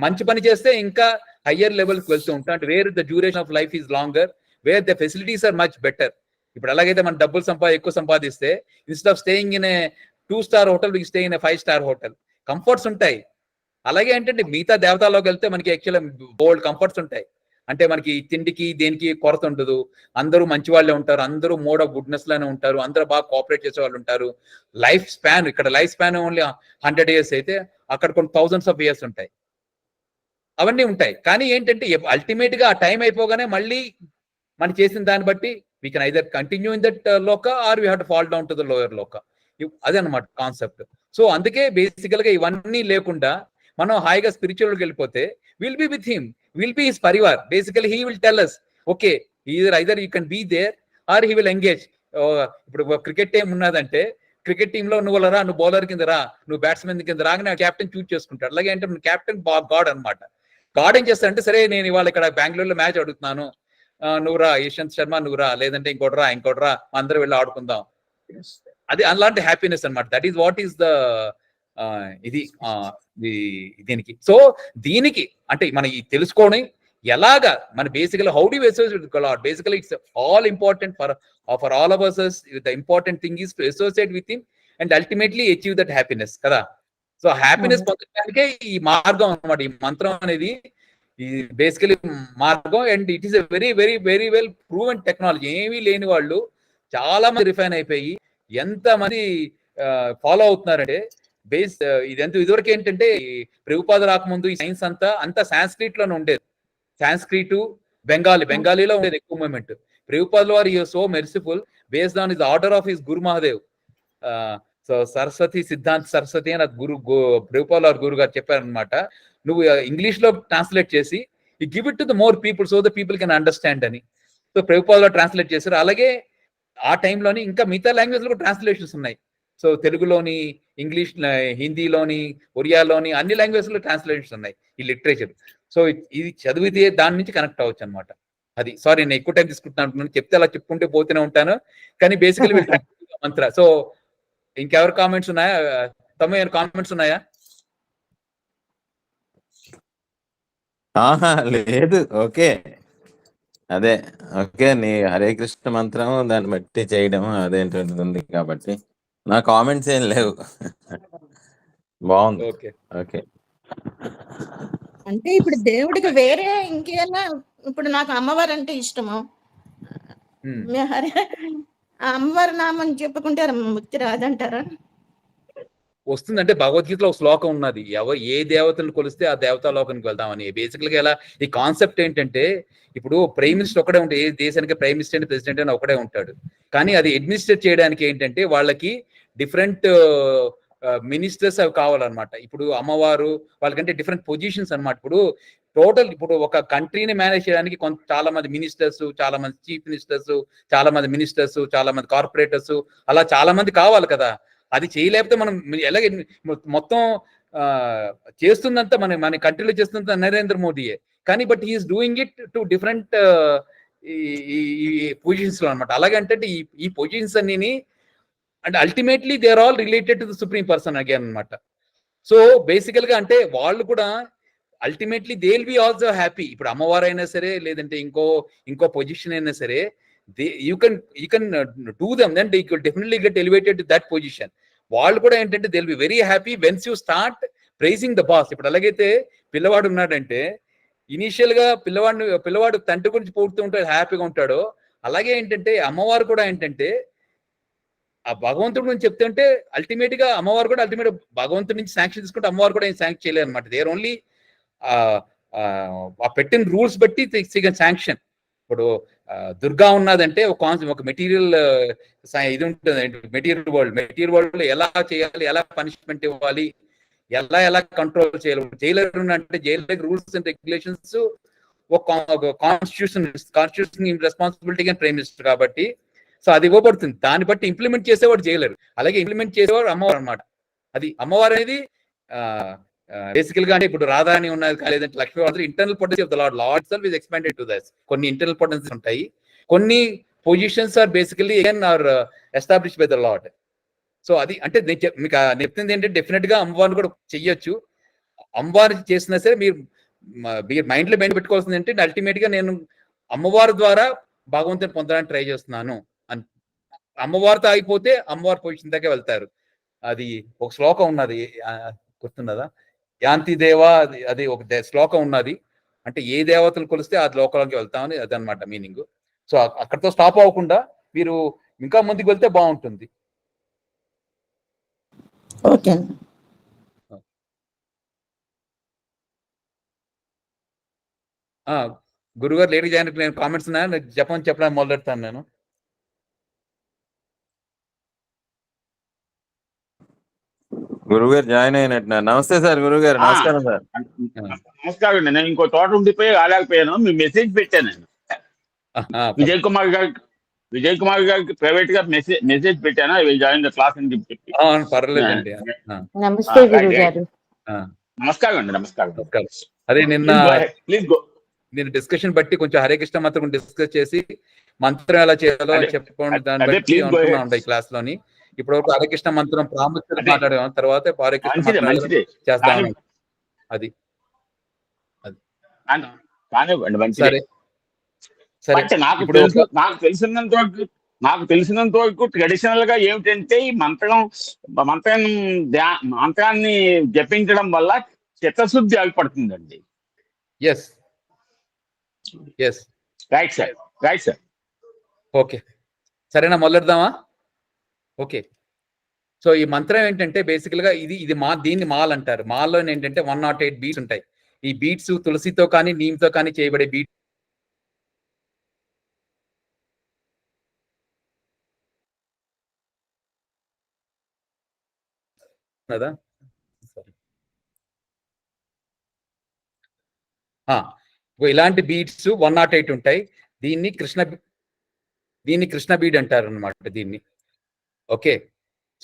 మంచి పని చేస్తే ఇంకా హయ్యర్ లెవెల్కి వెళ్తూ ఉంటాం. అంటే where the duration of life is longer, where the facilities are much better. ఇప్పుడు ఎలాగైతే మనం డబ్బులు ఎక్కువ సంపాదిస్తే instead of staying in a 2-star hotel we stay in a 5-star hotel, comforts ఉంటాయి. అలాగే ఏంటంటే మిగతా దేవతల్లోకి వెళ్తే మనకి యాక్చువల్ బోల్డ్ కంఫర్ట్స్ ఉంటాయి. అంటే మనకి తిండికి దేనికి కొరత ఉండదు, అందరూ మంచి వాళ్ళే ఉంటారు, అందరూ మోడ్ ఆఫ్ గుడ్నెస్ లోనే ఉంటారు, అందరూ బాగా కోఆపరేట్ చేసే వాళ్ళు ఉంటారు. లైఫ్ స్పాన్ ఇక్కడ లైఫ్ స్పాన్ ఓన్లీ 100 years అయితే అక్కడ కొన్ని thousands of years ఉంటాయి, అవన్నీ ఉంటాయి. కానీ ఏంటంటే అల్టిమేట్ గా ఆ టైం అయిపోగానే మళ్ళీ మనం చేసిన దాన్ని బట్టి we can either continue in that loka or we have to fall down to the lower loka. అదే అనమాట కాన్సెప్ట్. సో అందుకే బేసికల్ గా ఇవన్నీ లేకుండా మనం హాయిగా స్పిరిచువల్కి వెళ్ళిపోతే will be with him, will be his పరివార్. Basically he will tell us okay either you can be there or he will engage. ఇప్పుడు క్రికెట్ టీం ఉన్నదంటే క్రికెట్ టీంలో నువ్వు బౌలర్ కింద రా, నువ్వు బ్యాట్స్మెన్ కింద రాగానే క్యాప్టెన్ చూజ్ చేసుకుంటాడు. అలాగే అంటే క్యాప్టెన్ గాడ్ అనమాట. గాడ్ ఏం చేస్తాడంటే సరే నేను ఇవాళ ఇక్కడ బెంగళూరులో మ్యాచ్ ఆడుతున్నాను, నువ్వు రా ఇషాంత్ శర్మ, నువ్వు రా, లేదంటే ఇంకోటి రా అందరూ వెళ్ళి ఆడుకుందాం. అది అలాంటి హ్యాపీనెస్ అనమాట. That is what is the ఇది దీనికి. సో దీనికి అంటే మనం తెలుసుకోవడం ఎలాగా మన basically how do associate with God, basically it's all important for all of us. The important thing is to associate with him and ultimately achieve that happiness కదా. So happiness పొందడానికే ఈ మార్గం అన్నమాట, ఈ మంత్రం అనేది ఈ బేసికలీ మార్గం. And it is a very very very well proven technology. ఏమీ లేని వాళ్ళు చాలా మంది రిఫైన్ అయిపోయి ఎంత మంది ఫాలో అవుతున్నారంటే ఇదివరకు ఏంటంటే ప్రభుపాద రాకముందు ఈ సైన్స్ అంతా సాంస్క్రిట్ లోనే ఉండేది. సాంస్క్రిట్, బెంగాలీలో ఉండేది ఎక్కువ మూమెంట్. ప్రభుపాద వారు so merciful based on his order of his Guru Mahadev. So Saraswati Siddhant Saraswati అని ప్రభుపాద వారి గురు గారు చెప్పారనమాట. నువ్వు ఇంగ్లీష్ లో ట్రాన్స్లేట్ చేసి give it to the more people so the people can understand అని. సో ప్రభుపాద ట్రాన్స్లేట్ చేశారు. అలాగే ఆ టైంలోని ఇంకా మిగతా లాంగ్వేజ్ లో ట్రాన్స్లేషన్స్ ఉన్నాయి. సో తెలుగులోని, ఇంగ్లీష్, హిందీలోని, ఒరియాలోని అన్ని లాంగ్వేజ్ లో ట్రాన్స్లేషన్స్ ఉన్నాయి ఈ లిటరేచర్. సో ఇది చదివితే దాని నుంచి కనెక్ట్ అవ్వచ్చు అనమాట. అది సారీ నేను ఎక్కువ టైం తీసుకుంటున్నాను, చెప్తే అలా చెప్పుకుంటే పోతూనే ఉంటాను. కానీ బేసికలీ మంత్ర. సో ఇంకెవరు కామెంట్స్ ఉన్నాయా? తమ కామెంట్స్ ఉన్నాయా? లేదు. ఓకే, అదే ఓకే. నీ హరే కృష్ణ మంత్రం దాన్ని బట్టి చేయడం అదేంటి ఉంది కాబట్టి నా కామెంట్స్ ఏం లేవు. బాగుంది. Okay okay. అంటే ఇప్పుడు దేవుడికి వేరే ఇంకేనా? ఇప్పుడు నాకు అమ్మవారు అంటే ఇష్టము. ఆ అమ్మవారి నామం చెప్పుకుంటే ముక్తి రాదంటారా? వస్తుందంటే భగవద్గీతలో ఒక శ్లోకం ఉన్నది, ఏ దేవతలను కొలిస్తే ఆ దేవతా లోకానికి వెళ్తామని. బేసికల్గా ఎలా ఈ కాన్సెప్ట్ ఏంటంటే ఇప్పుడు ప్రైమ్ మినిస్టర్ ఒకటే ఉంటాడు, ఏ దేశానికి ప్రైమ్ మినిస్టర్ అండ్ ప్రెసిడెంట్ అని ఒకటే ఉంటాడు. కానీ అది అడ్మినిస్ట్రేట్ చేయడానికి ఏంటంటే వాళ్ళకి డిఫరెంట్ మినిస్టర్స్ అవి కావాలన్నమాట. ఇప్పుడు అమ్మవారు వాళ్ళకంటే డిఫరెంట్ పొజిషన్స్ అనమాట. ఇప్పుడు ఒక కంట్రీని మేనేజ్ చేయడానికి చాలా మంది మినిస్టర్స్, చాలా మంది చీఫ్ మినిస్టర్స్, చాలా మంది మినిస్టర్స్, చాలా మంది కార్పొరేటర్స్, అలా చాలా మంది కావాలి కదా. అది చేయలేకపోతే మనం ఎలాగ మొత్తం చేస్తుందంతా మన కంట్రీలో చేస్తుందంతా నరేంద్ర మోదీయే. కానీ but he is doing it to different ఈ పొజిషన్స్ లో అనమాట. అలాగంటే ఈ పొజిషన్స్ అన్ని అంటే ultimately they are all related to the supreme person again అనమాట. సో బేసికల్ గా అంటే వాళ్ళు కూడా ultimately they will be also happy. ఇప్పుడు అమ్మవారు అయినా సరే, లేదంటే ఇంకో పొజిషన్ అయినా సరే, you can do them, then they could definitely get elevated to that position. వాళ్ళు కూడా ఏంటంటే they'll be very happy once you start praising the boss. ఇప్పుడు అలాగైతే పిల్లవాడు ఉన్నాడంటే ఇనిషియల్ గా పిల్లవాడు తండ్రి గురించి పోడుతూ ఉంటాడు, హ్యాపీగా ఉంటాడు. అలాగే ఏంటంటే అమ్మవారు కూడా ఏంటంటే ఆ భగవంతుడి గురించి చెప్తుంటే అల్టిమేట్ గా అమ్మవారు కూడా అల్టిమేట్ భగవంతుడి నుంచి శాంక్షన్ తీసుకుంటే అమ్మవారు కూడా ఏం శాంక్షన్ చేయలేదు అనమాట. దేర్ ఓన్లీ ఆ పెట్టిన రూల్స్ బట్టి శాంక్షన్. ఇప్పుడు దుర్గా ఉన్నదంటే ఒక మెటీరియల్ ఇది ఉంటుంది, మెటీరియల్ వరల్డ్ లో ఎలా చేయాలి, ఎలా పనిష్మెంట్ ఇవ్వాలి, ఎలా కంట్రోల్ చేయాలి. జైలర్ అంటే జైలర్ రూల్స్ అండ్ రెగ్యులేషన్స్ ఒక కాన్స్టిట్యూషన్ రెస్పాన్సిబిలిటీ కానీ ప్రైమ్ మినిస్టర్ కాబట్టి సో అది ఇవ్వబడుతుంది. దాన్ని బట్టి ఇంప్లిమెంట్ చేసేవాడు జైలర్, అలాగే ఇంప్లిమెంట్ చేసేవాడు అమ్మవారు అనమాట. అది అమ్మవారు అనేది బేసికల్ గా అంటే ఇప్పుడు రాధాని ఉన్నది, లేదంటే Lakshmi internal potency of the lord. Lord self is expanded to that. కొన్ని ఇంటర్నల్ పొటెన్సీస్ ఉంటాయి, కొన్ని positions are basically again are establish by the lord. So అది అంటే మీకు చెప్తుంది ఏంటంటే డెఫినెట్ గా అమ్మవారిని కూడా చెయ్యొచ్చు. అమ్మవారి చేసినా సరే మీరు మైండ్ లో మైండ్ పెట్టుకోవాల్సింది ఏంటంటే అల్టిమేట్ గా నేను అమ్మవారి ద్వారా భగవంతుని పొందడానికి ట్రై చేస్తున్నాను అని. అమ్మవారితో అయిపోతే అమ్మవారి పొజిషన్ దాకా వెళ్తారు. అది ఒక శ్లోకం ఉన్నది, గుర్తున్నదా? యాంతి దేవా, అది ఒక శ్లోకం ఉన్నది. అంటే ఏ దేవతలు కొలిస్తే ఆ లోకాలకి వెళ్తామని అదనమాట మీనింగ్. సో అక్కడితో స్టాప్ అవ్వకుండా మీరు ఇంకా ముందుకు వెళ్తే బాగుంటుంది. ఓకే. గురుగారు లేడీ జాయిన్ నేను కామెంట్స్ ఉన్నాయా? జపం చెప్పడానికి మొదలెడతాను నేను. గురుగారు జాయిన్ అయినట్టు. నమస్తే సార్ గురుగారు. నమస్కారం సార్. నమస్కారం అండి. నేను ఇంకో తోట ఉండిపోయి రాలేకపోయాను. మీ మెసేజ్ పెట్టాను నేను విజయ్ కుమార్ గారికి ప్రైవేట్ గా మెసేజ్ పెట్టాను. I will join the class అని చెప్పి. పర్లేదండి. నమస్తే గురుగారు. నమస్కారం అండి. నమస్కారం. అదే నిన్న ప్లీజ్ గో. నేను డిస్కషన్ బట్టి కొంచెం హరే కృష్ణ మంత్రం డిస్కస్ చేసి మంత్రం ఎలా చేయాలో చెప్పుకోండి, దాన్ని బట్టి ఉంటున్నా ఈ క్లాస్ లోని. ఇప్పటి వరకు హరే కృష్ణ మంత్రం ప్రాముఖ్యత మాట్లాడాము, తర్వాత హరే కృష్ణ చేస్తాను. అది కానివ్వండి మంచిది. సరే సరే బట్ ఇప్పుడు నాకు తెలిసినంత వరకు ట్రెడిషనల్ గా ఏమిటంటే ఈ మంత్రాన్ని జపించడం వల్ల చిత్తశుద్ధి ఏర్పడుతుందండి. Yes yes right sir. Okay సరేనా, మొదలెడదామా? ఓకే, సో ఈ మంత్రం ఏంటంటే బేసికల్ గా ఇది దీన్ని మాల్ అంటారు. మాల్లో ఏంటంటే 108 బీట్స్ ఉంటాయి. ఈ బీట్స్ తులసితో కానీ నీమ్తో కానీ చేయబడే బీట్ కదా. ఇలాంటి బీట్స్ 108 ఉంటాయి. దీన్ని కృష్ణ బీడ్ అంటారు అనమాట దీన్ని. ఓకే,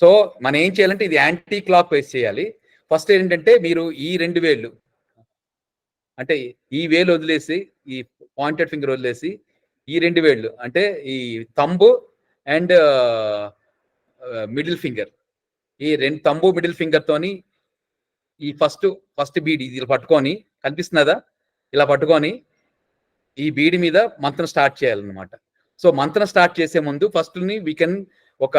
సో మనం ఏం చేయాలంటే ఇది యాంటీ క్లాక్ వైజ్ చేయాలి. ఫస్ట్ ఏంటంటే మీరు ఈ 2 వేళ్ళు అంటే ఈ వేలు వదిలేసి, ఈ పాయింటెడ్ ఫింగర్ వదిలేసి, ఈ 2 వేళ్ళు అంటే ఈ తంబు అండ్ మిడిల్ ఫింగర్, ఈ 2 తంబు మిడిల్ ఫింగర్ తోని ఈ ఫస్ట్ బీడ్ ఇది పట్టుకొని, కనిపిస్తున్నదా? ఇలా పట్టుకొని ఈ బీడి మీద మంత్రం స్టార్ట్ చేయాలన్నమాట. సో మంత్రం స్టార్ట్ చేసే ముందు ఫస్ట్ని ఒక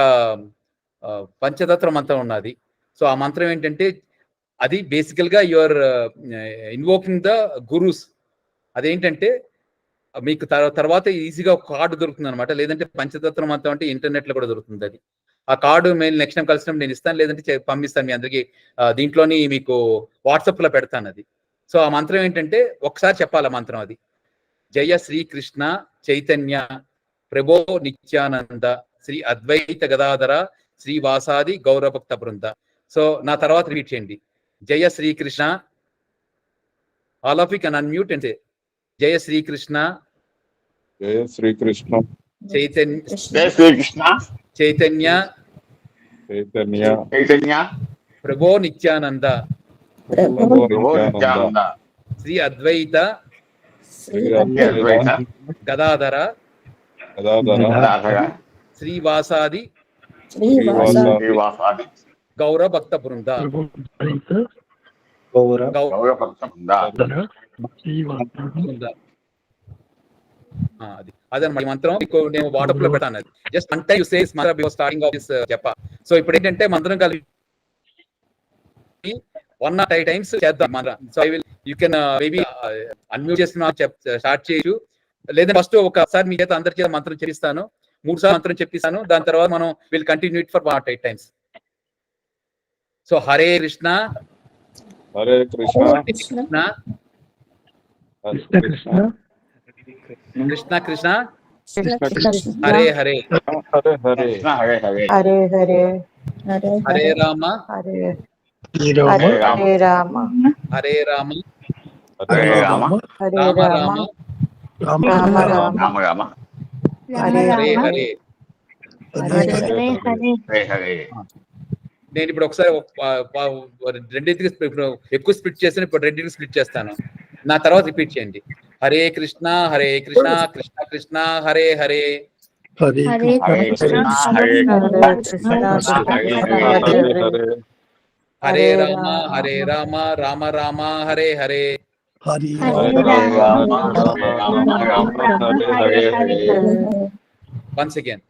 పంచతత్ర మంత్రం ఉన్నది. సో ఆ మంత్రం ఏంటంటే అది బేసికల్ గా యువర్ ఇన్వోకింగ్ ద గురూస్. అదేంటంటే మీకు తర్వాత ఈజీగా ఒక కార్డు దొరుకుతుంది అనమాట. లేదంటే పంచతత్ర మంత్రం అంటే ఇంటర్నెట్ లో కూడా దొరుకుతుంది. అది ఆ కార్డు మేము నెక్స్ట్ టైం కలిసినప్పుడు నేను ఇస్తాను, లేదంటే పంపిస్తాను మీ అందరికి. దీంట్లోని మీకు వాట్సాప్ లో పెడతాను అది. సో ఆ మంత్రం ఏంటంటే ఒకసారి చెప్పాలి మంత్రం అది. జయ శ్రీకృష్ణ చైతన్య ప్రభో నిత్యానంద శ్రీ అద్వైత గదాధర శ్రీవాసాది గౌరభక్త బృంద. సో నా తర్వాత రిపీట్ చేయండి. జయ Srikrishna, all of you can unmute and say జయ శ్రీకృష్ణ చైతన్య ప్రభో నిత్యానంద శ్రీ అద్వైత గదాధర శ్రీవాసాది గౌరభక్త బృంద. అదనమాట మంత్రం. నేను వాట్సాప్ లో పెడతాను. జస్ట్ వన్ టైం సేస్ మంత్రం బిఫోర్ స్టార్టింగ్ ఆఫ్ దిస్ చెప్ప. సో ఇప్పుడు ఏంటంటే మంత్రం కలిపి 108 టైమ్స్ చేద్దాం మంత్రం. So I will you can maybe unmute చేస్తున్నా స్టార్ట్ చేయొచ్చు. లేదా ఫస్ట్ ఒకసారి మీ చేత అందరి చేత మంత్రం చెప్పిస్తాను, 3 సార్లు మంత్రం చెప్పిస్తాను. దాని తర్వాత మనం will continue it for 108 times. So Hare Krishna Krishna Krishna Hare Hare Hare Rama Hare Rama Rama Rama Hare Hare. నేను ఇప్పుడు ఒకసారి రెండింటికి ఎక్కువ స్ప్లిట్ చేస్తాను. ఇప్పుడు రెండింటికి స్ప్లిట్ చేస్తాను. నా తర్వాత రిపీట్ చేయండి. Hare Krishna Krishna Krishna Hare Hare Hare Rama Rama Rama Hare Hare. Once again,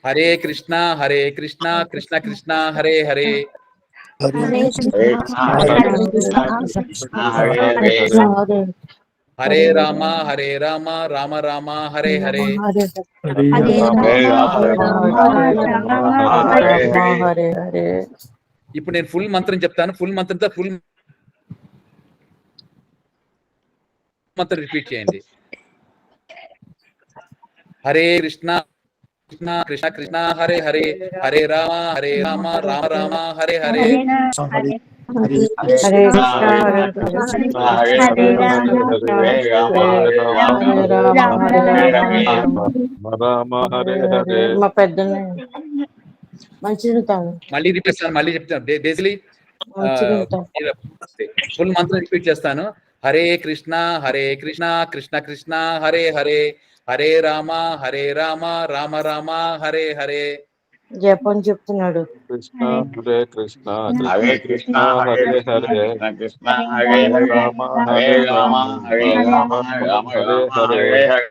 Hare Krishna Krishna Krishna Hare Hare Hare Rama Rama Rama Hare Hare. ఇప్పుడు నేను ఫుల్ మంత్రం చెప్తాను. ఫుల్ మంత్రంతో ఫుల్ మంత్రం రిపీట్ చేయండి. హరే కృష్ణ కృష్ణ కృష్ణ కృష్ణ హరే హరే హరే రామ రామ రామ హరే హరే మళ్ళీ రిపీట్ చేస్తాను. మళ్ళీ చెప్తాను. బేసికలీ ఫుల్ మంత్రం రిపీట్ చేస్తాను. హరే కృష్ణ కృష్ణ కృష్ణ హరే హరే హరే రామ రామ రామ హరే హరే జపం చెప్తున్నాడు. కృష్ణ హరే కృష్ణ హరే కృష్ణ కృష్ణ హరే హరే హరే కృష్ణ కృష్ణ హరే హరే రామ హరే హరే రామ హరే రామ రామ హరే రామ హరే హరే హరే.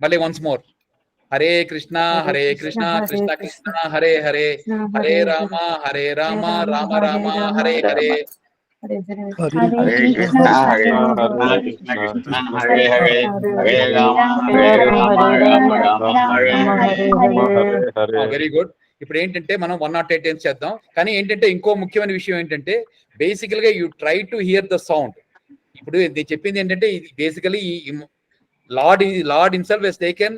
మళ్ళీ once more. Hare Krishna Krishna Krishna Hare Hare, Hare Rama Rama Rama Hare Hare. Hare Krishna Krishna Krishna Hare Hare, Hare Rama Rama Hare Hare. Very good. ఇప్పుడు ఏంటంటే మనం 108 టైమ్స్ చేద్దాం. కానీ ఏంటంటే ఇంకో ముఖ్యమైన విషయం ఏంటంటే బేసికల్ గా you try to hear the sound. ఇప్పుడు నేను చెప్పింది ఏంటంటే ఇది basically lord himself has taken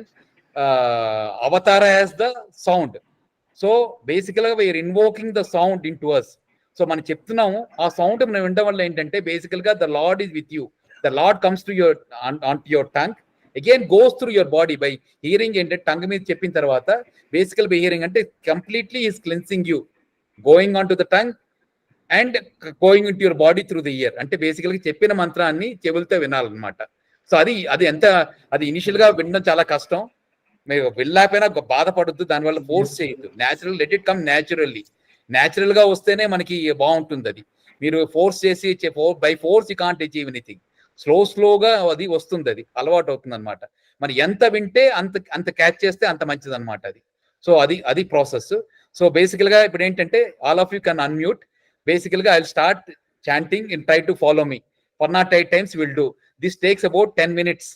avatara as the sound. So బేసికల్ గా we are invoking the sound into us. So మనం చెప్తున్నాము, ఆ సౌండ్ మనం వినడం వల్ల ఏంటంటే బేసికల్ గా the lord is with you. The lord comes to your on to your tongue, again goes through your body by hearing. ఏంటంటే టంగ్ మీద చెప్పిన తర్వాత బేసికల్ బై హియరింగ్ అంటే completely is cleansing you, going on to the tongue and going in to your body through the year. అంటే బేసికల్ గా చెప్పిన మంత్రాన్ని చెవులతో వినాలన్నమాట. సో అది ఇనిషియల్ గా వినడం చాలా కష్టం. మీరు వెళ్ళకపోయినా బాధపడద్దు, దానివల్ల ఫోర్స్ చేయొద్దు. Natural, let it come naturally. Natural గా వస్తేనే మనకి బాగుంటుంది. అది మీరు ఫోర్స్ చేసి by force you can't achieve anything. స్లోగా అది వస్తుంది, అది అలవాటు అవుతుంది అనమాట. మరి ఎంత వింటే అంత క్యాచ్ చేస్తే అంత మంచిది అనమాట అది. సో అది ప్రాసెస్. సో బేసికల్ గా ఇప్పుడు ఏంటంటే all of you can unmute. బేసికల్ గా I will start chanting and try to follow me. 108 times will do. This takes about 10 minutes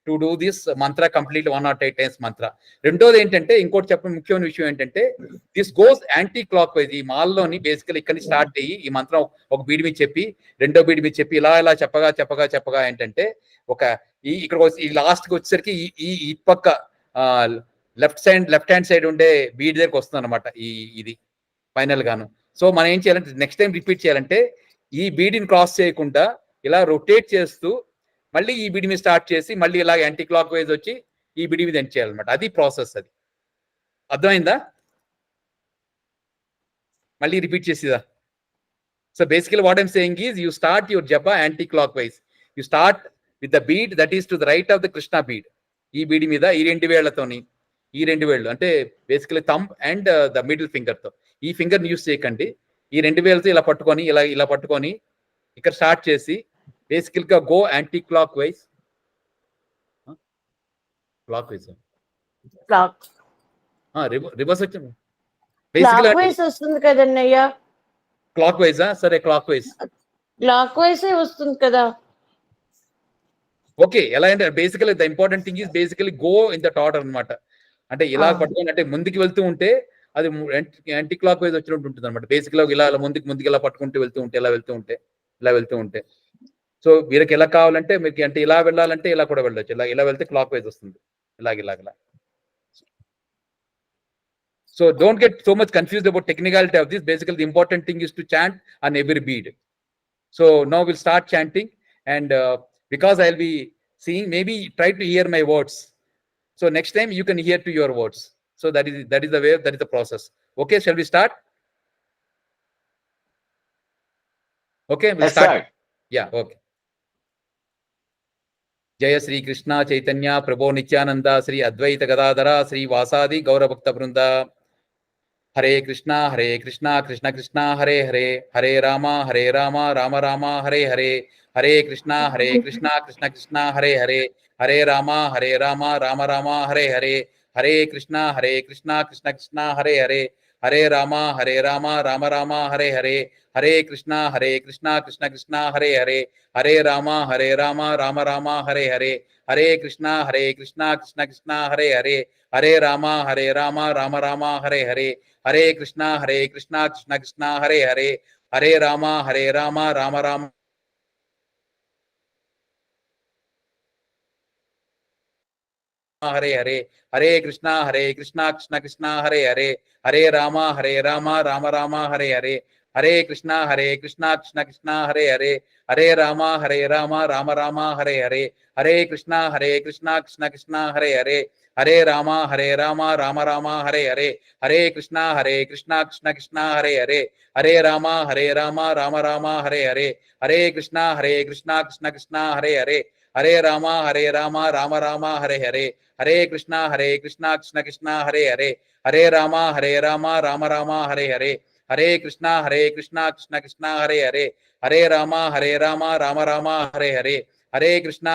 to do this Mantra complete 108 times మంత్ర. రెండోది ఏంటంటే ఇంకోటి చెప్పిన ముఖ్యమైన విషయం ఏంటంటే this goes anti clock wise. ఈ మాల్లోని బేసికల్ ఇక్కడ నుంచి స్టార్ట్ అయ్యి ఈ మంత్రం ఒక బీడి మీద చెప్పి రెండో బీడి మీద చెప్పి ఇలా చెప్పగా ఏంటంటే ఇక్కడ ఈ లాస్ట్ కి వచ్చేసరికి ఈ పక్క లెఫ్ట్ హ్యాండ్ సైడ్ ఉండే బీడ్ దగ్గరకు వస్తుంది అనమాట ఇది ఫైనల్ గాను. సో మనం ఏం చేయాలంటే నెక్స్ట్ టైం రిపీట్ చేయాలంటే ఈ బీడిని క్రాస్ చేయకుండా ఇలా రొటేట్ చేస్తూ మళ్ళీ ఈ బిడి మీద స్టార్ట్ చేసి మళ్ళీ ఇలా యాంటీ క్లాక్ వైజ్ వచ్చి ఈ బిడి మీద ఎండ్ చేయాలన్నమాట. అది ప్రాసెస్. అది అర్థమైందా? మళ్ళీ రిపీట్ చేసిదా? So basically what I'm saying is you start your japa anticlockwise. You start with the bead that is to the right of the Krishna bead. ఈ బీడి మీద ఈ రెండు వేళ్ళు అంటే basically thumb and the middle finger తో. ఈ finger use చేయకండి. ఈ రెండు వేలతో ఇలా పట్టుకొని ఇలా పట్టుకొని ఇక్కడ స్టార్ట్ చేసి బేసికల్ గా go anti clock wise. Reverse వచ్చింది వస్తుంది కదన్నయ్య. క్లాక్ వైజా? సరే క్లాక్ వైజ్ వస్తుంది కదా. ఓకే. ఎలా అంటే basically the important thing is basically go in that order అనమాట. అంటే ఇలా పట్టుకొని అంటే ముందుకు వెళ్తూ ఉంటే అది యాంటీ క్లాక్ వైజ్ వచ్చినట్టు ఉంటుంది అనమాట. బేసికల్ గా ఇలా ముందుకు ఇలా పట్టుకుంటూ ఇలా వెళ్తూ ఉంటే సో వీరికి ఎలా కావాలంటే మీకు అంటే ఇలా వెళ్ళాలంటే ఇలా కూడా వెళ్ళొచ్చు. ఇలా వెళ్తే క్లాక్ వైజ్ వస్తుంది. ఇలాగ. So don't get so much confused about technicality of this. Basically the important thing is to chant on every bead. So now will start chanting and because I'll be seeing, maybe try to hear my words. So next time you can hear to your words. So that is the way, that is the process. Okay, shall we start? Okay, we'll start. Yeah, okay. Jaya Sri Krishna Chaitanya Prabhu Nityananda Sri Advaita Gadadhara Sri Vasadi Gaura Bhakta Vrinda. Hare Krishna Krishna Krishna Hare Hare, Hare Rama Rama Rama Hare Hare, Hare Krishna Krishna Krishna Hare Hare, Hare Rama Rama Rama Hare Hare, Hare Krishna Krishna Krishna Hare Hare, Hare Rama Rama Rama Hare Hare, Hare Krishna Krishna Krishna Hare Hare, Hare Rama Rama Rama Hare Hare, Hare Krishna Krishna Krishna Hare Hare, Hare Rama Rama Rama Hare Hare, Hare Krishna Krishna Krishna Hare Hare, Hare Rama Rama Rama Hare Hare, Hare Krishna Krishna Krishna Hare Hare, Hare Rama Rama Rama Hare Hare, Hare Krishna Krishna Krishna Hare Hare, Hare Rama Rama Rama Hare Hare, Hare Krishna Krishna Krishna Hare Hare, Hare Rama Rama Rama Hare Hare, Hare Krishna Krishna Krishna Hare Hare, Hare Rama Rama Rama Hare Hare, Hare Krishna Krishna Krishna Hare Hare, Hare Rama Rama Rama Hare Hare, Hare Krishna Krishna Krishna Hare Hare Hare Rama Rama Rama Hare Hare Hare Krishna Krishna Krishna Hare Hare Hare Rama Rama Rama Hare Hare Hare Krishna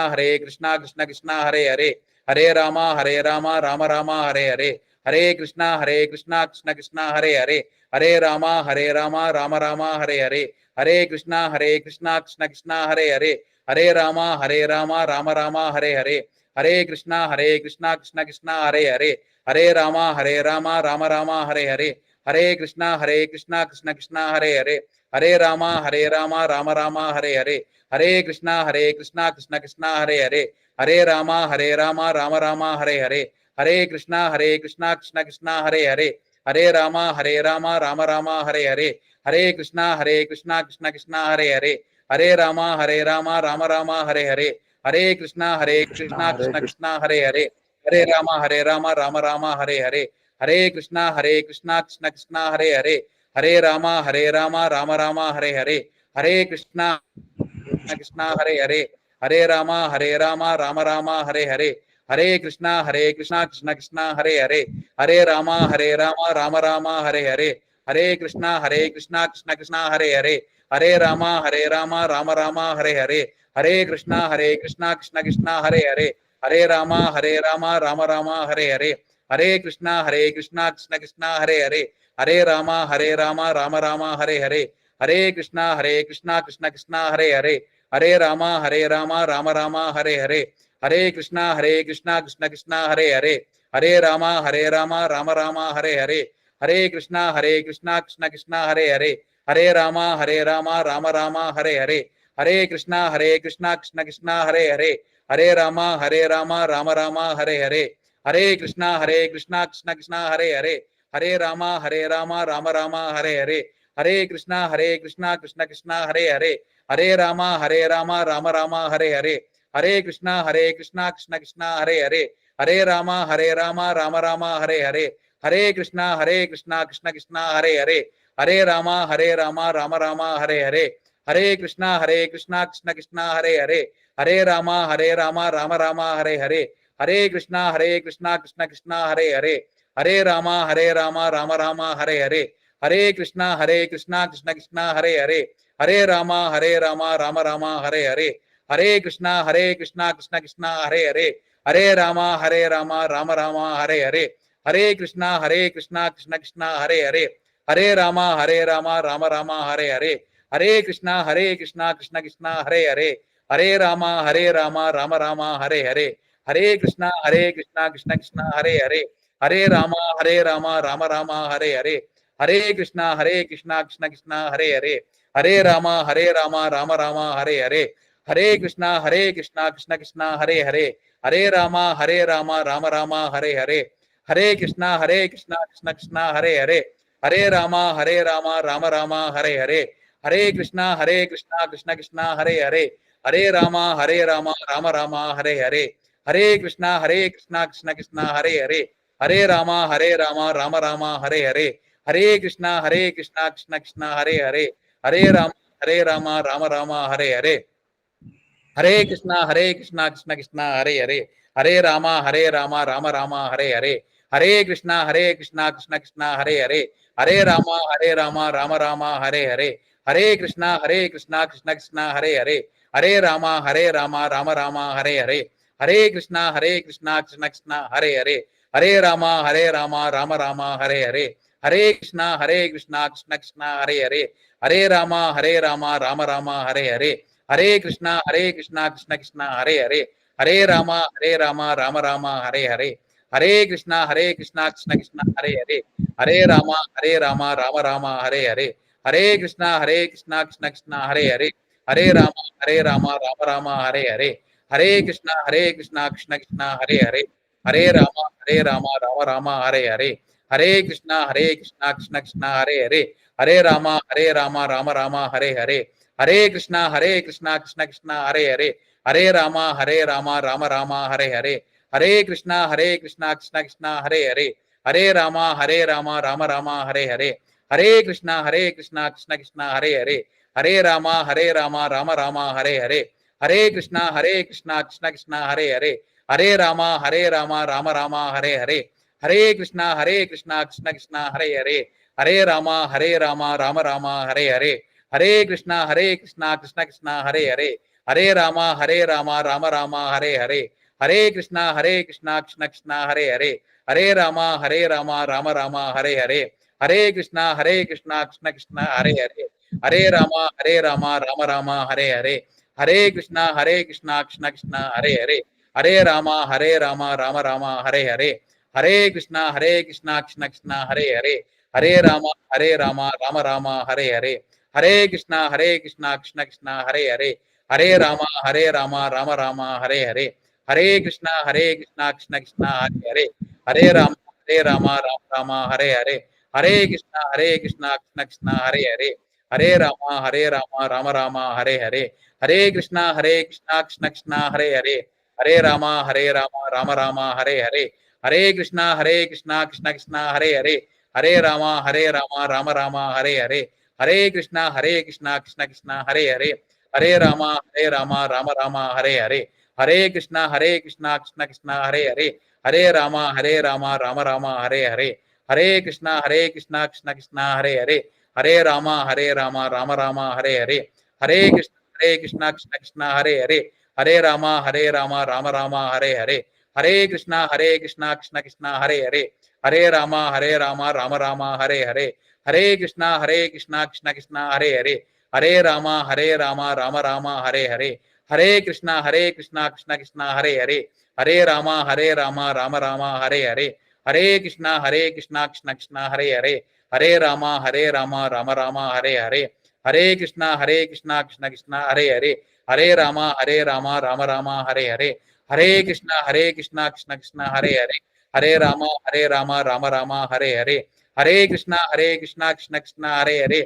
Krishna Krishna Hare Hare Hare Rama Rama Rama Hare Hare Hare Krishna Krishna Krishna Hare Hare Hare Rama Rama Rama Hare Hare Hare Krishna Krishna Krishna Hare Hare Hare Rama Rama Rama Hare Hare Hare Krishna Krishna Krishna Hare Hare Hare Rama Rama Rama Hare Hare Hare Krishna Krishna Krishna Hare Hare Hare Rama Rama Rama Hare Hare Hare Krishna Krishna Krishna Hare Hare Hare Rama Rama Rama Hare Hare Hare Krishna Krishna Krishna Hare Hare Hare Rama Rama Rama Hare Hare Hare Krishna Krishna Krishna Hare Hare Hare Rama Rama Rama Hare Hare Hare Krishna Krishna Krishna Hare Hare Hare Rama Rama Rama Hare Hare Hare Krishna Krishna Krishna Hare Hare Hare Rama Rama Rama Hare Hare Hare Krishna Krishna Hare Hare Hare Rama Rama Rama Hare Hare Hare Krishna Krishna Krishna Hare Hare Hare Rama Rama Rama Hare Hare Hare Krishna Krishna Krishna Hare Hare Hare Rama Rama Rama Hare Hare Hare Krishna Krishna Krishna Hare Hare Hare Rama Rama Rama Hare Hare Hare Krishna Krishna Krishna Hare Hare Hare Rama Rama Rama Hare Hare Hare Krishna Krishna Krishna Hare Hare Hare Rama Rama Rama Hare Hare Hare Krishna Krishna Krishna Hare Hare Hare Rama Rama Rama Hare Hare Hare Krishna Krishna Krishna Hare Hare Hare Rama Rama Rama Hare Hare Hare Krishna Krishna Krishna Hare Hare Hare Rama Rama Rama Hare Hare Hare Krishna Krishna Krishna Hare Hare Hare Rama Rama Rama Hare Hare Hare Krishna Krishna Krishna Hare Hare Hare Rama Rama Rama Hare Hare Hare Krishna Krishna Krishna Hare Hare Hare Rama Rama Rama Hare Hare Hare Krishna Krishna Krishna Hare Hare Hare Rama Rama Rama Hare Hare Hare Krishna Krishna Krishna Hare Hare Hare Rama Rama Rama Hare Hare Hare Krishna Krishna Krishna Hare Hare Hare Rama Rama Rama Hare Hare Hare Krishna Krishna Krishna Hare Hare Hare Rama Rama Rama Hare Hare Hare Krishna Krishna Krishna Hare Hare Hare Rama Rama Rama Hare Hare Hare Krishna Krishna Krishna Hare Hare Hare Rama Rama Rama Hare Hare Hare Krishna Krishna Krishna Hare Hare Hare Rama Rama Rama Hare Hare Hare Krishna Krishna Krishna Hare Hare Hare Rama Rama Rama Hare Hare Hare Krishna Krishna Krishna Hare Hare Hare Rama Rama Rama Hare Hare Hare Krishna Krishna Krishna Hare Hare Hare Rama Rama Rama Hare Hare Hare Krishna Krishna Krishna Hare Hare Hare Rama Rama Rama Hare Hare Hare Krishna Krishna Krishna Hare Hare Hare Rama Rama Rama Hare Hare Hare Krishna Krishna Krishna Hare Hare Hare Rama Rama Rama Hare Hare Hare Krishna Krishna Krishna Hare Hare Hare Rama Rama Rama Hare Hare Hare Krishna Krishna Krishna Hare Hare Hare Rama Rama Rama Hare Hare Hare Krishna Krishna Krishna Hare Hare Hare Rama Rama Rama Hare Hare Hare Krishna Krishna Krishna Hare Hare Hare Rama Rama Rama Hare Hare Hare Krishna Krishna Krishna Hare Hare Hare Rama Rama Rama Hare Hare Hare Krishna Krishna Krishna Hare Hare Hare Rama Rama Rama Hare Hare Hare Krishna Krishna Krishna Hare Hare Hare Rama Rama Rama Hare Hare Hare Krishna Krishna Krishna Hare Hare Hare Rama Rama Rama Hare Hare Hare Krishna Krishna Krishna Hare Hare Hare Rama Rama Rama Hare Hare Hare Krishna Krishna Krishna Hare Hare Hare Rama Rama Rama Hare Hare Hare Krishna Krishna Krishna Hare Hare Hare Rama Rama Rama Hare Hare Hare Krishna Krishna Krishna Hare Hare Hare Rama Rama Rama Hare Hare Hare Krishna Krishna Krishna Hare Hare Hare Rama Rama Rama Hare Hare Hare Krishna Krishna Krishna Hare Hare Hare Rama Rama Rama Hare Hare Hare Krishna Krishna Krishna Hare Hare Hare Rama Rama Rama Hare Hare, Hare Krishna Krishna Krishna Hare Hare, Hare Rama Rama Rama Hare Hare, Hare Krishna Krishna Krishna Hare Hare, Hare Rama Rama Rama Hare Hare, Hare Krishna Krishna Krishna Hare Hare, Hare Rama Rama Rama Hare Hare, Hare Krishna Krishna Krishna Hare Hare, Hare Rama Rama Rama Hare Hare, Hare Krishna Krishna Krishna Hare Hare, Hare Rama Rama Rama Hare Hare, Hare Krishna Krishna Krishna Hare Hare, Hare Rama Rama Rama Hare Hare, Hare Krishna Krishna Krishna Hare Hare, Hare Rama Rama Rama Hare Hare, Hare Krishna Krishna Krishna Hare Hare, Hare Rama Rama Rama Hare Hare, Hare Krishna Krishna Krishna Hare Hare, Hare Rama Rama Rama Hare Hare, Hare Krishna Krishna Krishna Hare Hare, Hare Rama Rama Rama Hare Hare, Hare Krishna Krishna Krishna Hare Hare, Hare Rama Rama Rama Hare Hare, Hare Krishna Krishna Krishna Hare Hare, Hare Rama Rama Rama Hare Hare, Hare Krishna Krishna Krishna Hare Hare, Hare Rama Rama Rama Hare Hare, Hare Krishna Krishna Krishna Hare Hare, Hare Rama Rama Rama Hare Hare, Hare Krishna Krishna Krishna Hare Hare, Hare Rama Rama Rama Hare Hare, Hare Krishna Krishna Krishna Hare Hare, Hare Rama Rama Rama Hare Hare, Hare Krishna Krishna Krishna Hare Hare, Hare Rama Rama Rama Hare Hare, Hare Krishna Krishna Krishna Hare Hare, Hare Rama Rama Rama Hare Hare, Hare Krishna Krishna Krishna Hare Hare, Hare Rama Rama Rama Hare Hare, Hare Krishna Krishna Krishna Hare Hare, Hare Rama Rama Rama Hare Hare, Hare Krishna Krishna Krishna Hare Hare, Hare Rama Rama Rama Hare Hare, Hare Krishna Krishna Krishna Hare Hare, Hare Rama Rama Rama Hare Hare, Hare Krishna Krishna Krishna Hare Hare, Hare Rama Rama Rama Hare Hare, Hare Krishna Krishna Krishna Hare Hare, Hare Rama Rama Rama Hare Hare, Hare Krishna Krishna Krishna Hare Hare,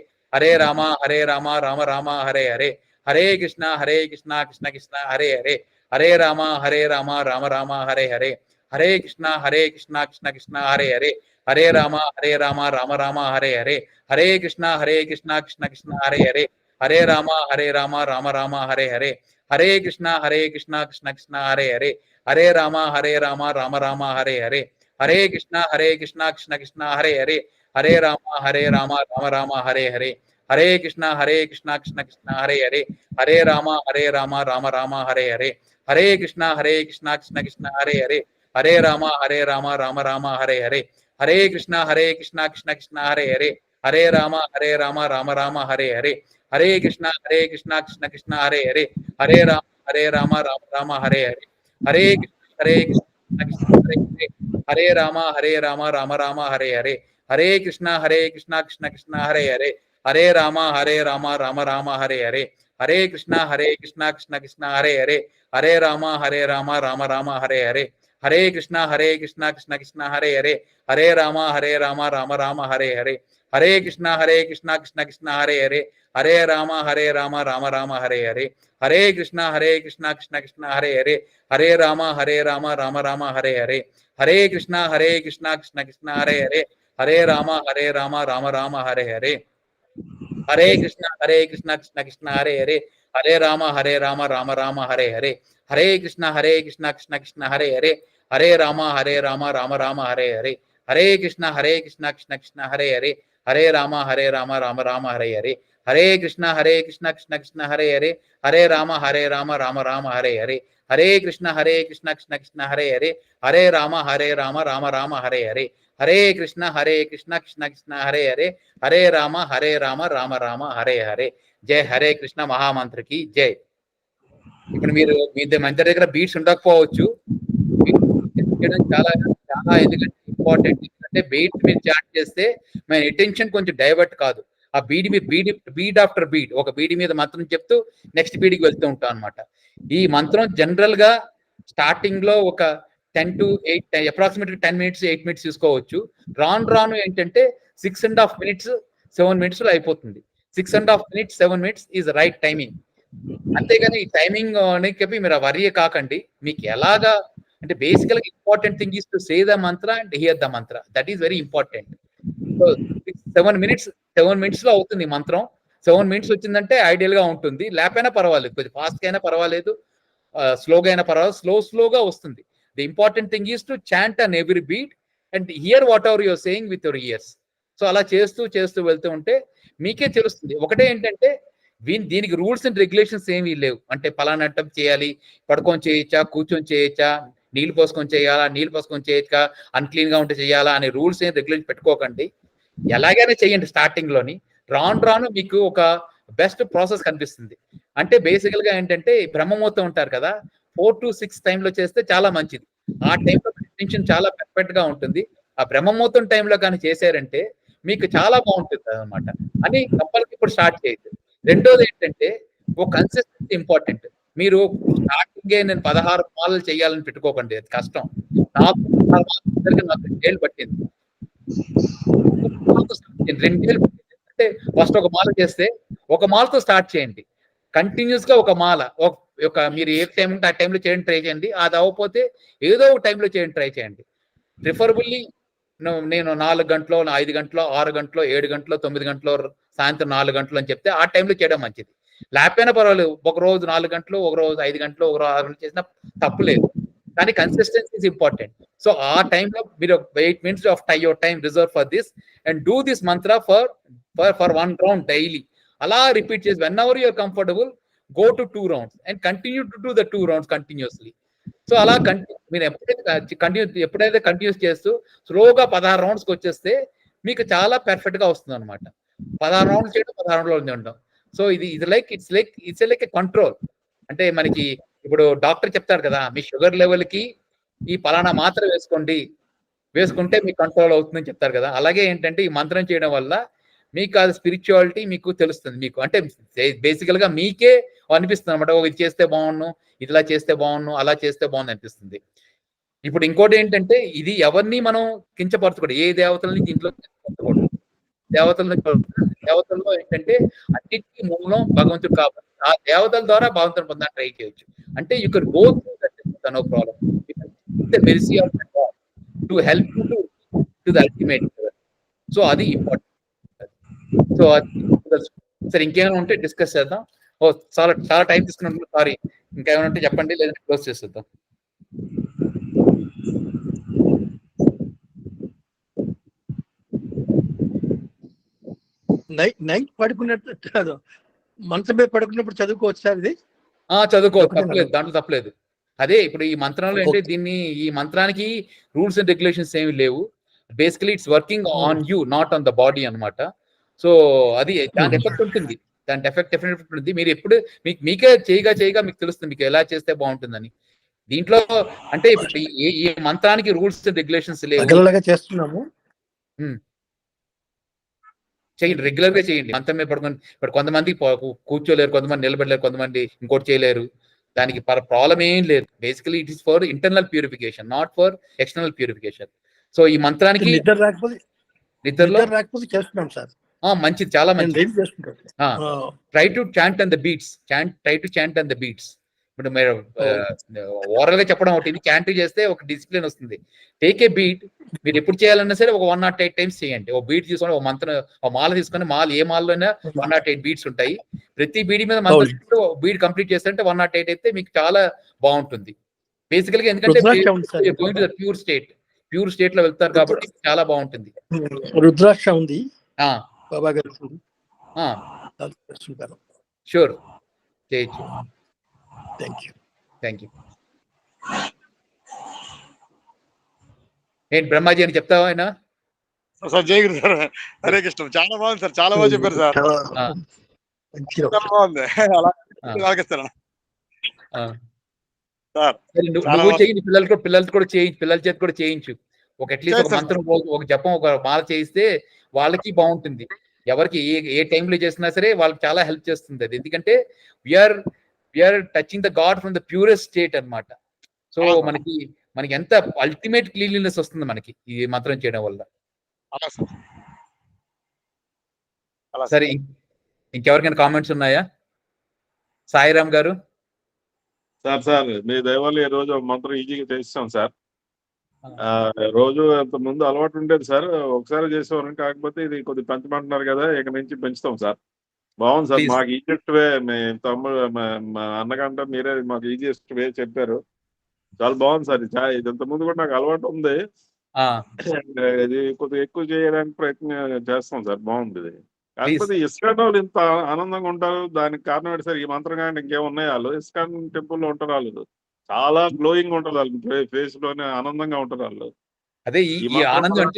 Hare Rama Rama Rama Hare Hare, Hare Krishna Krishna Krishna Hare Hare, Hare Rama Rama Rama Hare Hare, Hare Krishna Krishna Krishna Hare Hare, Hare Rama Rama Rama Hare Hare, Hare Krishna Krishna Krishna Hare Hare, Hare Rama Rama Rama Hare Hare, Hare Krishna Krishna Krishna Hare Hare, Hare Rama Rama Rama Hare Hare, Hare Krishna Krishna Krishna Hare Hare, Hare Rama Rama Rama Hare Hare, Hare Krishna Krishna Krishna Hare Hare, Hare Rama Rama Rama Hare Hare, Hare Krishna Krishna Hare Hare, Hare Rama Rama Rama Hare Hare, Hare Krishna Krishna Krishna Hare Hare, Hare Rama Rama Rama Hare Hare, Hare Krishna Krishna Krishna Hare Hare, Hare Rama Rama Rama Hare Hare, Hare Krishna Krishna Krishna Hare Hare, Hare Rama Rama Rama Hare Hare, Hare Krishna Krishna Krishna Hare Hare, Hare Rama Rama Rama Hare Hare, Hare Krishna Krishna Krishna Hare Hare, Hare Rama Rama Rama Hare Hare, Hare Krishna Krishna Krishna Hare Hare, Hare Rama Rama Rama Hare Hare, Hare Krishna Krishna Krishna Hare Hare, Hare Rama Rama Rama Hare Hare, Hare Krishna Krishna Krishna Hare Hare, Hare Rama Rama Rama Hare Hare, Hare Krishna Krishna Krishna Hare Hare, Hare Rama Rama Rama Hare Hare, Hare Krishna Krishna Krishna Hare Hare, Hare Rama Rama Rama Hare Hare, Hare Krishna Krishna Krishna Hare Hare, Hare Rama Rama Rama Hare Hare, Hare Krishna Krishna Krishna Hare Hare, Hare Rama Rama Rama Hare Hare. జై హరే కృష్ణ మహామంత్రకి జై. ఇక్కడ మీరు మీ దగ్గర beats ఉండకపోవచ్చు, చాలా చాలా ఎందుకంటే important. ఎందుకంటే బీట్ మీరు చాట్ చేస్తే మన అటెన్షన్ కొంచెం డైవర్ట్ కాదు. ఆ బీడ్ మీద బీడ్ ఆఫ్టర్ బీడ్ ఒక బీడి మీద మంత్రం చెప్తూ నెక్స్ట్ బీడికి వెళ్తూ ఉంటాం అనమాట. ఈ మంత్రం జనరల్ గా స్టార్టింగ్ లో ఒక 10 to 8 అప్రాక్సిమేట్లీ 10 minutes 8 minutes తీసుకోవచ్చు. రాను ఏంటంటే 6.5 minutes 7 minutes లో అయిపోతుంది. 6.5 minutes 7 minutes is right timing. అంతేగాని ఈ టైమింగ్ అని చెప్పి మీరు వరియే కాకండి. మీకు ఎలాగా అంటే బేసికల్ గా important thing is to say the Mantra and here the Mantra. That is very important. So 7 minutes లో అవుతుంది మంత్రం. 7 minutes వచ్చిందంటే ఐడియల్ గా ఉంటుంది. లేకపోయినా పర్వాలేదు, కొంచెం ఫాస్ట్ గా అయినా పర్వాలేదు, స్లోగా అయినా పర్వాలేదు, స్లోగా వస్తుంది. The important thing is to chant on every beat and hear whatever you're saying with your ears. So అలా చేస్తూ వెళ్తూ ఉంటే మీకే తెలుస్తుంది. ఒకటే ఏంటంటే దీనికి రూల్స్ అండ్ రెగ్యులేషన్స్ ఏమీ లేవు. అంటే పలానా టైం చేయాలి, పడుకొని చేయొచ్చా, కూర్చొని చేయొచ్చా, నీళ్ళు పోసుకొని చేయాలా, నీళ్ళు పోసుకొని చేయొచ్చా, అన్క్లీన్ గా ఉంటే చేయాలా అనే రూల్స్ ఏం రెగ్యులేషన్ పెట్టుకోకండి. ఎలాగైనా చేయండి. స్టార్టింగ్ లోని రాను మీకు ఒక బెస్ట్ ప్రాసెస్ కనిపిస్తుంది. అంటే బేసికల్ గా ఏంటంటే బ్రహ్మముహూర్తం ఉంటారు కదా, 4 to 6 టైంలో చేస్తే చాలా మంచిది. ఆ టైంలో టెన్షన్ చాలా పర్ఫెక్ట్ గా ఉంటుంది. ఆ బ్రహ్మముహూర్తం టైంలో కానీ చేశారంటే మీకు చాలా బాగుంటుంది అనమాట అని కంపల్సరీ ఇప్పుడు స్టార్ట్ చేయొచ్చు. రెండోది ఏంటంటే ఒక కన్సిస్టెన్సీ ఇంపార్టెంట్. మీరు స్టార్టింగే నేను 16 మాలలు చేయాలని పెట్టుకోకండి, అది కష్టం. నాకు 2 ఏళ్ళు పట్టింది. 2 ఏళ్ళు పట్టింది. అంటే ఫస్ట్ ఒక మాల చేస్తే ఒక మాలతో స్టార్ట్ చేయండి. కంటిన్యూస్ గా ఒక మాల ఒక మీరు ఏ టైం ఉంటే ఆ టైంలో చేయడానికి ట్రై చేయండి. అది అవ్వకపోతే ఏదో ఒక టైంలో చేయడానికి ట్రై చేయండి. ప్రిఫరబుల్లీ నేను 4 గంటలో, 5 గంటలో, 6 గంటలో, 7 గంటలో, 9 గంటలో, సాయంత్రం 4 గంటలు అని చెప్తే ఆ టైంలో చేయడం మంచిది. లేకపోయినా పర్వాలేదు, ఒక రోజు 4 గంటలు, ఒక రోజు 5 గంటలు, ఒక రోజు 6 గంటలు చేసినా తప్పులేదు. కానీ కన్సిస్టెన్సీ ఇస్ ఇంపార్టెంట్. సో ఆ టైంలో మీరు 8 minutes of your time reserve for this and do this mantra for 1 round daily. అలా రిపీట్ చేసి whenever you are comfortable go to 2 rounds and continue to do the 2 rounds continuously. So అలా మీరు ఎప్పుడైతే continuous చేస్తూ స్లోగా 16 rounds వచ్చేస్తే మీకు చాలా పర్ఫెక్ట్ గా వస్తుంది అనమాట. 16 rounds చేయడం, 16 rounds ఉండడం. సో ఇది ఇట్స్ లైక్ ఎ కంట్రోల్. అంటే మనకి ఇప్పుడు డాక్టర్ చెప్తారు కదా, మీ షుగర్ లెవెల్ కి ఈ పలానా మాత్ర వేసుకుంటే మీకు కంట్రోల్ అవుతుందని చెప్తారు కదా. అలాగే ఏంటంటే ఈ మంత్రం చేయడం వల్ల మీకు అది స్పిరిచువాలిటీ మీకు తెలుస్తుంది. మీకు అంటే బేసికల్ గా మీకే అనిపిస్తుంది అనమాట, ఇది చేస్తే బాగున్నాను, ఇట్లా చేస్తే బాగున్నాను, అలా చేస్తే బాగుంది అనిపిస్తుంది. ఇప్పుడు ఇంకోటి ఏంటంటే ఇది ఎవరిని మనం కించపరచకూడదు. ఏ దేవతలని దీంట్లో కించపరచకూడదు. దేవతల్లో ఏంటంటే అన్నిటికీ మూలం భగవంతుడు కాబట్టి ఆ దేవతల ద్వారా భగవంతుని పొందడానికి ట్రై చేయొచ్చు. అంటే you can go through that, no problem. The mercy of god to help you to the ultimate. So అది ఇంపార్టెంట్. సో సరే, ఇంకేమైనా ఉంటే డిస్కస్ చేద్దాం. చాలా టైం తీసుకున్నాను, సారీ. ఇంకేమైనా ఉంటే చెప్పండి, లేదంటే క్లోజ్ చేసేద్దాం. నైట్ పడుకున్నట్టు కాదు, మంచం మీద పడుకున్నప్పుడు చదువుకోవచ్చు సార్ ఇది? చదువుకోవచ్చు, తప్పలేదు, దాంట్లో తప్పలేదు. అదే ఇప్పుడు ఈ మంత్రంలో అంటే ఈ మంత్రానికి రూల్స్ అండ్ రెగ్యులేషన్స్ ఏమి లేవు. Basically it's working on you, not on the body అన్నమాట. సో అది దాని ఎఫెక్ట్ ఉంటుంది, దాని ఎఫెక్ట్ డెఫినెట్ ఉంటుంది. మీరు ఎప్పుడు మీకే చేయగా మీకు తెలుస్తుంది మీకు ఎలా చేస్తే బాగుంటుందని. దీంట్లో అంటే ఇప్పుడు ఈ మంత్రానికి రూల్స్ అండ్ రెగ్యులేషన్స్ లేవు. చేస్తున్నాము, చేయండి, రెగ్యులర్ గా చేయండి. మంత్రం మీద పడుకొని ఇప్పుడు కొంతమంది కూర్చోలేరు, కొంతమంది నిలబడలేరు, కొంతమంది ఇంకోటి చేయలేరు. దానికి ప్రాబ్లం ఏం లేదు. Basically it is for internal purification, not for external purification. So ఈ మంత్రానికి నిద్రలో రాకపోతే చేస్తున్నాం సార్. మంచిది, చాలా మంచిది. Try to chant and the beats, try to chant and the beats. ఇప్పుడు మీరు ఓవరాల్ గా చెప్పడం ఒకటి, ఇది చాంట్ చేస్తే ఒక డిసిప్లిన్ వస్తుంది. టేక్ ఏ బీట్, మీరు ఎప్పుడు చేయాలన్నా సరే ఒక 108 times చేయండి. ఒక బీట్ తీసుకొని, ఒక మంత్రం, ఒక మాల తీసుకొని, ఏ మాలలోనే 108 beats ఉంటాయి. ప్రతి బీడి మీద మంత్రం బీడ్ కంప్లీట్ చేస్తారంటే 108 అయితే మీకు చాలా బాగుంటుంది. బేసికల్ గా ఎందుకంటే going to the pure state లో వెళ్తారు కాబట్టి చాలా బాగుంటుంది. రుద్రాక్ష ఉంది బాబా గారు, షూర్ చేయొచ్చు. Thank you. ఏంటి బ్రహ్మాజీ అని చెప్తావా ఆయన? సార్ జై గురు సార్, హరే కృష్ణ. చాలా బాగుంది సార్, చాలా బాగా చెప్పారు సార్, బాగుంది. అలాగే సార్. నువ్వు చేయి, పిల్లలతో కూడా చేయించు, పిల్లల చేతి కూడా చేయించు. ఒక అట్లీస్ట్ ఒక మంత్రం, ఒక జపం, ఒక మాల చేయిస్తే వాళ్ళకి బాగుంటుంది. ఎవరికి ఏ టైంలో చేసినా సరే వాళ్ళకి చాలా హెల్ప్ చేస్తుంది అది. ఎందుకంటే we are touching the god from the purest state అన్నమాట. సో మనకి ఎంత అల్టిమేట్ క్లీన్లీనెస్ వస్తుంది మనకి ఈ మంత్రం చేయడం వల్ల. సరే, ఇంకెవరికైనా కామెంట్స్ ఉన్నాయా? సాయిరామ్ గారు. సార్ మీ దయవల్ల ఈ రోజు మంత్రం ఈజీగా చేస్తాం సార్. రోజు అంత ముందు అలవాటు ఉండేది సార్, ఒకసారి చేసేవారు. కాకపోతే ఇది కొద్దిగా పెంచమంటున్నారు కదా, ఇక నుంచి పెంచుతాం సార్. బాగుంది సార్, మాకు ఈజియెస్ట్ వే. మా అన్నకంటే మీరే మాకు ఈజియెస్ట్ వే చెప్పారు. చాలా బాగుంది సార్. ఇది ఇంత ముందు కూడా నాకు అలవాటు ఉంది. ఆ, ఇది కొద్దిగా ఎక్కువ చేయడానికి ప్రయత్నం చేస్తాం సార్. బాగుంది ఇది. ప్లీజ్. కాకపోతే ఇస్కాన్ వాళ్ళు ఇంత ఆనందంగా ఉంటారు, దానికి కారణం ఏంటి సార్? ఈ మంత్రం కానీ ఇంకేమున్నాయి? వాళ్ళు ఇస్కాన్ టెంపుల్లో ఉంటారు, వాళ్ళు చాలా గ్లోయింగ్ ఉంటారు, వాళ్ళు ఫేస్ లోనే ఆనందంగా ఉంటారు వాళ్ళు. అదే ఈ ఈ ఈ మంత్రం ఆనందం వల్ల-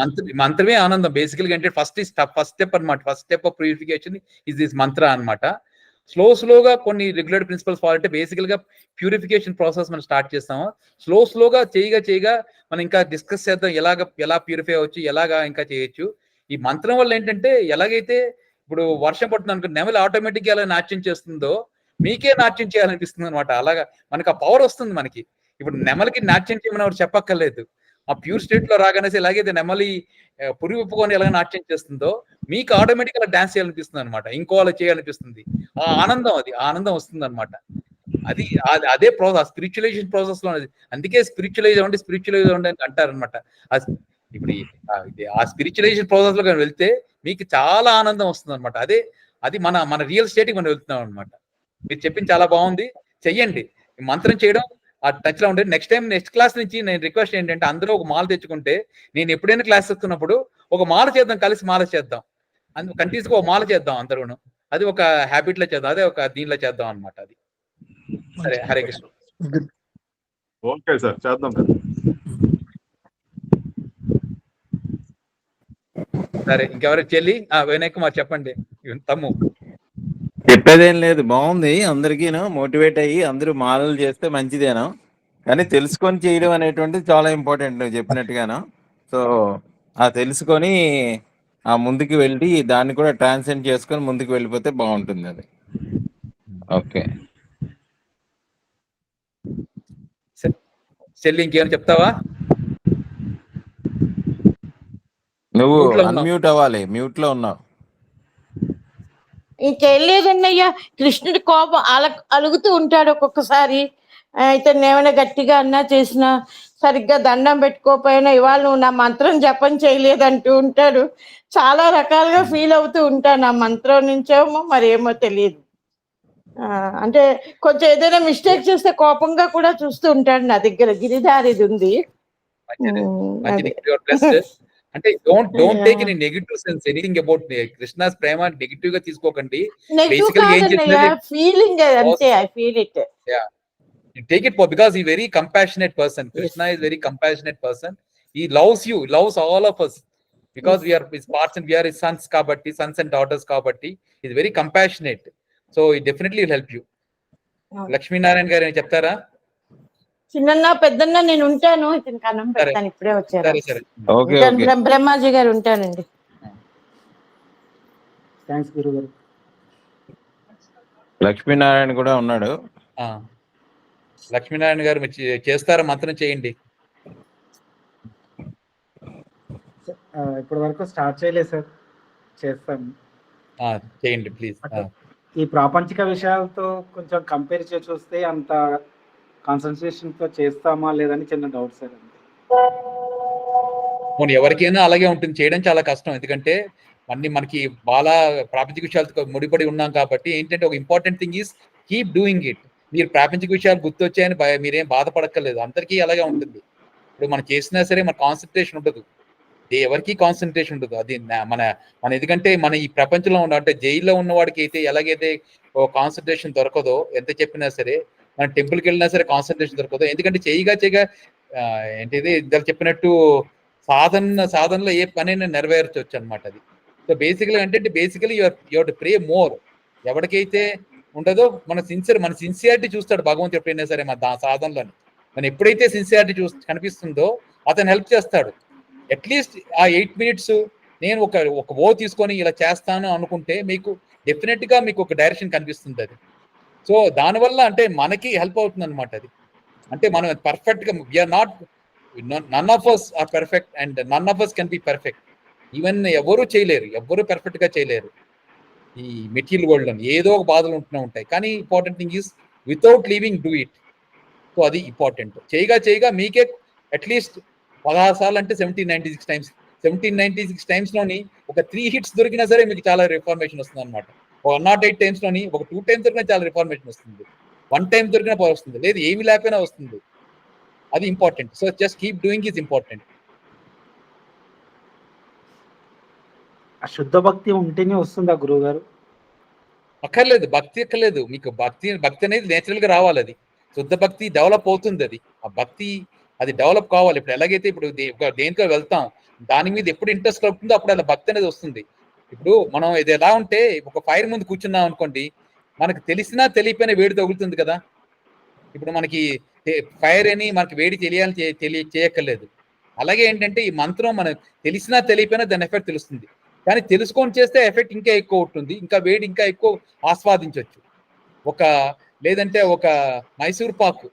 అంటే ఈ మంత్రమే ఆనందం బేసికల్ గా. అంటే ఫస్ట్ స్టెప్ అన్నమాట. First step of purification is this మంత్ర అన్నమాట. స్లోగా కొన్ని రెగ్యులర్ ప్రిన్సిపల్స్ ఫాలో అంటే బేసికల్ గా ప్యూరిఫికేషన్ ప్రాసెస్ మనం స్టార్ట్ చేస్తాము. స్లోగా చేయగా మనం ఇంకా డిస్కస్ చేద్దాం ఎలా ప్యూరిఫై అవ్వచ్చు, ఎలాగా ఇంకా చేయొచ్చు. ఈ మంత్రం వల్ల ఏంటంటే ఎలాగైతే ఇప్పుడు వర్షం పడుతుంది అనుకో, నెమలి ఆటోమేటిక్ గా ఎలా నాట్యం చేస్తుందో మీకే నాట్యం చేయాలనిపిస్తుంది అనమాట. అలాగా మనకి ఆ పవర్ వస్తుంది మనకి. ఇప్పుడు నెమలికి నాట్యం చేయమని ఎవరు చెప్పక్కర్లేదు. ఆ ప్యూర్ స్టేట్ లో రాగానే ఎలాగైతే నెమలి పురి విప్పుకొని ఎలా నాట్యం చేస్తుందో మీకు ఆటోమేటిక్ అలా డాన్స్ చేయాలనిపిస్తుంది అనమాట. ఇంకో అలా చేయాలనిపిస్తుంది. ఆ ఆనందం వస్తుంది అనమాట. అదే ప్రాసెస్, స్పిరిచువలైజేషన్ ప్రాసెస్ లో ఉన్నది. అందుకే స్పిరిచువలైజ్ అవ్వండి అని అంటారు అనమాట. ఇప్పుడు ఆ స్పిరిచువలైజేషన్ ప్రాసెస్ లో కానీ వెళ్తే మీకు చాలా ఆనందం వస్తుంది అనమాట. అది మన రియల్ స్టేట్ కి మనం వెళ్తున్నాం అనమాట. మీరు చెప్పింది చాలా బాగుంది, చెయ్యండి. మంత్రం చేయడం ఆ టచ్ లో ఉండేది. నెక్స్ట్ క్లాస్ నుంచి నేను రిక్వెస్ట్ ఏంటంటే అందరూ ఒక మాల తెచ్చుకుంటే, నేను ఎప్పుడైనా క్లాస్ వస్తున్నప్పుడు ఒక మాల చేద్దాం, కలిసి మాల చేద్దాం, కంటిన్యూస్ గా ఒక మాల చేద్దాం అందరూను. అది ఒక హ్యాబిట్ లో చేద్దాం, అదే ఒక దీనిలో చేద్దాం అనమాట. అది సరే. హరే కృష్ణ. ఓకే సార్, చేద్దాం సార్. సరే, ఇంకెవరు? చెల్లి వినయ్ కుమార్ చెప్పండి. తమ్ము చెప్పేదేం లేదు, బాగుంది. అందరికీను మోటివేట్ అయ్యి అందరూ మాలలు చేస్తే మంచిదేను, కానీ తెలుసుకొని చేయడం అనేటువంటిది చాలా ఇంపార్టెంట్ నువ్వు చెప్పినట్టుగాను. సో ఆ తెలుసుకొని ఆ ముందుకు వెళ్ళి దాన్ని కూడా ట్రాన్సెండ్ చేసుకొని ముందుకు వెళ్ళిపోతే బాగుంటుంది. అది ఓకే. చెల్లి ఇంకేమైనా చెప్తావా? నువ్వు Mute లో ఉన్నావు. అన్మ్యూట్ అవ్వాలి, మ్యూట్ లో ఉన్నావు. ఇంకేం లేదన్నయ్యా, కృష్ణుడి కోపం అలుగుతూ ఉంటాడు ఒక్కొక్కసారి. అయితే నేమైనా గట్టిగా అన్నా చేసినా, సరిగ్గా దండం పెట్టుకోకపోయినా ఇవాళ నువ్వు నా మంత్రం జపం చేయలేదంటూ ఉంటాడు. చాలా రకాలుగా ఫీల్ అవుతూ ఉంటాను. ఆ మంత్రం నుంచేమో మరేమో తెలియదు. అంటే కొంచెం ఏదైనా మిస్టేక్ చేస్తే కోపంగా కూడా చూస్తూ ఉంటాడు. నా దగ్గర గిరిధారిది ఉంది. మంచిది. You are blessed. అంటే don't take in negative sense anything about Krishna's Prema negative గా తీసుకోకండి. నెగిటివ్ బేసికల్ ఏం కాదన్నయ్య, చేస్తున్నది ఫీలింగ్ అంతే. I feel it. take it for because he's very compassionate person. Krishna is very compassionate person. He loves you, loves all of us because we are his parts and we are his sons kabatti, sons and daughters kabatti. He's very compassionate, so he definitely will help you. Lakshmi Narayan garu em cheptara? చిన్న పెద్దన్న నేను ఉంటాను, ఇతను కన్నం పెడతాను. ఇప్పుడే వచ్చారు. సరే. Okay okay. Brahmaji గారు ఉంటానండి. థ్యాంక్స్ గురుగారు. లక్ష్మీనారాయణ కూడా ఉన్నాడు. లక్ష్మీనారాయణ గారు మీరు చేస్తారా? మంత్రం చేయండి. ఇప్పటి వరకు స్టార్ట్ చేయలేదు సార్, చేస్తాను. చేయండి ప్లీజ్. ఈ ప్రాపంచిక విషయాలతో కొంచెం కంపేర్ చేసి చూస్తే అంత కాన్సన్ట్రేషన్ తో చేస్తామా లేదని చిన్న డౌట్ సార్. ఎవరికైనా అలాగే ఉంటుంది, చేయడం చాలా కష్టం. ఎందుకంటే మనకి బాగా ప్రాపంచిక విషయాలతో ముడిపడి ఉన్నాం కాబట్టి ఏంటంటే ఒక important thing is keep doing it. మీరు ప్రాపంచిక విషయాలు గుర్తొచ్చాయని మీరేం బాధపడక్కర్లేదు, అందరికీ అలాగే ఉంటుంది. ఇప్పుడు మనం చేసినా సరే మన కాన్సన్ట్రేషన్ ఉండదు, ఎవరికి కాన్సన్ట్రేషన్ ఉండదు. అది మన ఎందుకంటే మన ఈ ప్రపంచంలో ఉన్న అంటే జైల్లో ఉన్న వాడికి అయితే ఎలాగైతే కాన్సన్ట్రేషన్ దొరకదో, ఎంత చెప్పినా సరే, మన టెంపుల్కి వెళ్ళినా సరే కాన్సన్ట్రేషన్ దొరకదు. ఎందుకంటే చేయగా ఏంటిది ఇందాక చెప్పినట్టు సాధనలో ఏ పనైనా నెరవేర్చవచ్చు అనమాట. అది సో బేసికలీ అంటే basically you to pray more. ఎవరికైతే ఉండదో మన సిన్సియారిటీ చూస్తాడు భగవంతుడు ఎప్పుడైనా సరే మన సాధనలోని. మనం ఎప్పుడైతే సిన్సియారిటీ కనిపిస్తుందో అతను హెల్ప్ చేస్తాడు. అట్లీస్ట్ ఆ 8 minutes నేను ఒక ఓ తీసుకొని ఇలా చేస్తాను అనుకుంటే మీకు డెఫినెట్ గా మీకు ఒక డైరెక్షన్ కనిపిస్తుంది. అది సో దానివల్ల అంటే మనకి హెల్ప్ అవుతుంది అనమాట. అది అంటే మనం పర్ఫెక్ట్ గా we are not, none of us are perfect and none of us can be perfect. Even ఎవరు చేయలేరు, ఎవరు పర్ఫెక్ట్ గా చేయలేరు ఈ మెటీరియల్ వరల్డ్ అని. ఏదో ఒక బాధలు ఉంటూనే ఉంటాయి. కానీ important thing is without leaving do it. So అది ఇంపార్టెంట్. చేయగా మీకే అట్లీస్ట్ 16 సార్లు అంటే 1796 times. 1796 times లోని ఒక 3 hits దొరికినా సరే మీకు చాలా రిఫార్మేషన్ వస్తుంది అనమాట. 108 times లోని ఒక 2 times దొరికినా చాలా రిఫార్మేషన్ వస్తుంది. వన్ టైం దొరికినా వస్తుంది, లేదు ఏమి లేకపోయినా వస్తుంది. అది important. So just keep doing is important. ఆ శుద్ధ భక్తి ఉంటేనే వస్తుందా గురువు గారు? అక్కర్లేదు, భక్తి అక్కర్లేదు మీకు. భక్తి అనేది నేచురల్ గా రావాలి. అది శుద్ధ భక్తి డెవలప్ అవుతుంది. అది ఆ భక్తి అది డెవలప్ కావాలి. ఇప్పుడు ఎలాగైతే ఇప్పుడు దేనికో వెళ్తాం, దాని మీద ఎప్పుడు ఇంట్రెస్ట్ కలుగుతుందో అప్పుడు అలా భక్తి అనేది వస్తుంది. ఇప్పుడు మనం ఇది ఎలా ఉంటే ఒక ఫైర్ ముందు కూర్చున్నాం అనుకోండి, మనకు తెలిసినా తెలియపోయినా వేడి తగులుతుంది కదా. ఇప్పుడు మనకి ఫైర్ అని మనకి వేడి చేయక్కర్లేదు. అలాగే ఏంటంటే ఈ మంత్రం మనకు తెలిసినా తెలియపోయినా దాని ఎఫెక్ట్ తెలుస్తుంది. కానీ తెలుసుకొని చేస్తే ఎఫెక్ట్ ఇంకా ఎక్కువ ఉంటుంది, ఇంకా వేడి ఇంకా ఎక్కువ ఆస్వాదించవచ్చు. లేదంటే ఒక మైసూర్ పాకు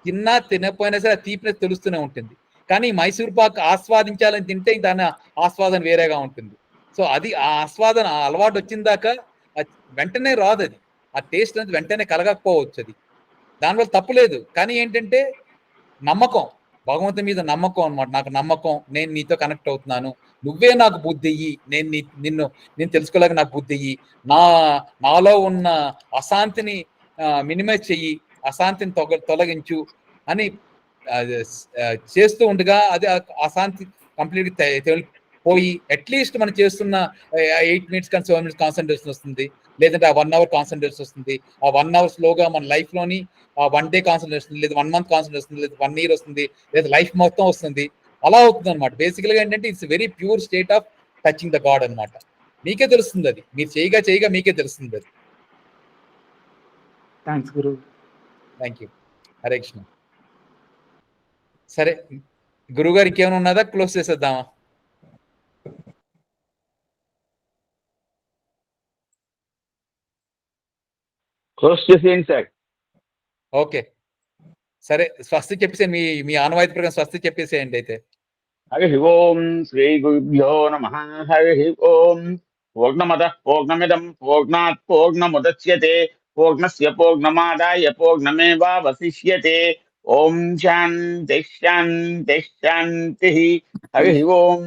తిన్నా తినకపోయినా సరే తీపినెస్ తెలుస్తూనే ఉంటుంది. కానీ మైసూర్ పాకు ఆస్వాదించాలని తింటే దాని ఆస్వాదన వేరేగా ఉంటుంది. సో అది ఆ ఆస్వాదన ఆ అలవాటు వచ్చిన దాకా వెంటనే రాదు. అది ఆ టేస్ట్ అనేది వెంటనే కలగకపోవచ్చు. అది దానివల్ల తప్పులేదు. కానీ ఏంటంటే నమ్మకం, భగవంతుని మీద నమ్మకం అనమాట. నాకు నమ్మకం, నేను నీతో కనెక్ట్ అవుతున్నాను, నువ్వే నాకు బుద్ధి ఇయ్యి, నేను తెలుసుకోలేక నాకు బుద్ధి ఇయ్యి, నాలో ఉన్న అశాంతిని మినిమైజ్ చెయ్యి, అశాంతిని తొలగించు అని చేస్తూ ఉండగా అది అశాంతి కంప్లీట్ పోయి అట్లీస్ట్ మనం చేస్తున్న 8 minutes కానీ 7 minutes కాన్సన్ట్రేషన్ వస్తుంది, లేదంటే ఆ 1 hour కాన్సన్ట్రేషన్ వస్తుంది. ఆ 1 hour స్లోగా మన లైఫ్ లోని ఆ 1 day కాన్సన్ట్రేషన్, లేదా 1 month కాన్సన్ట్రేషన్, లేదా 1 year వస్తుంది, లేదా లైఫ్ మొత్తం వస్తుంది. అలా అవుతుంది అనమాట. బేసికల్గా ఏంటంటే it's very pure state of touching the God అనమాట. మీకే తెలుస్తుంది, అది మీరు చేయగా మీకే తెలుస్తుంది అది. Thanks Guru. Thank you. Hare Krishna. సరే గురువు గారు ఇంకేమైనా ఉన్నదా, క్లోజ్ చేసేద్దామా? క్లోజ్ చేసేయండి సార్. ఓకే సరే, స్వస్తి చెప్పేసేయండి. మీ ఆనవాయితీ ప్రకారం స్వస్తి చెప్పేసేయండి అయితే. హరి ఓం శ్రీ గురుభ్యో నమః. హరి ఓం. పూర్ణమదః పూర్ణమిదం పూర్ణాత్ పూర్ణముదచ్యతే పూర్ణస్య పూర్ణమాదాయ పూర్ణమేవావశిష్యతే. ఓం శాంతి శాంతి శాంతి. హరి ఓం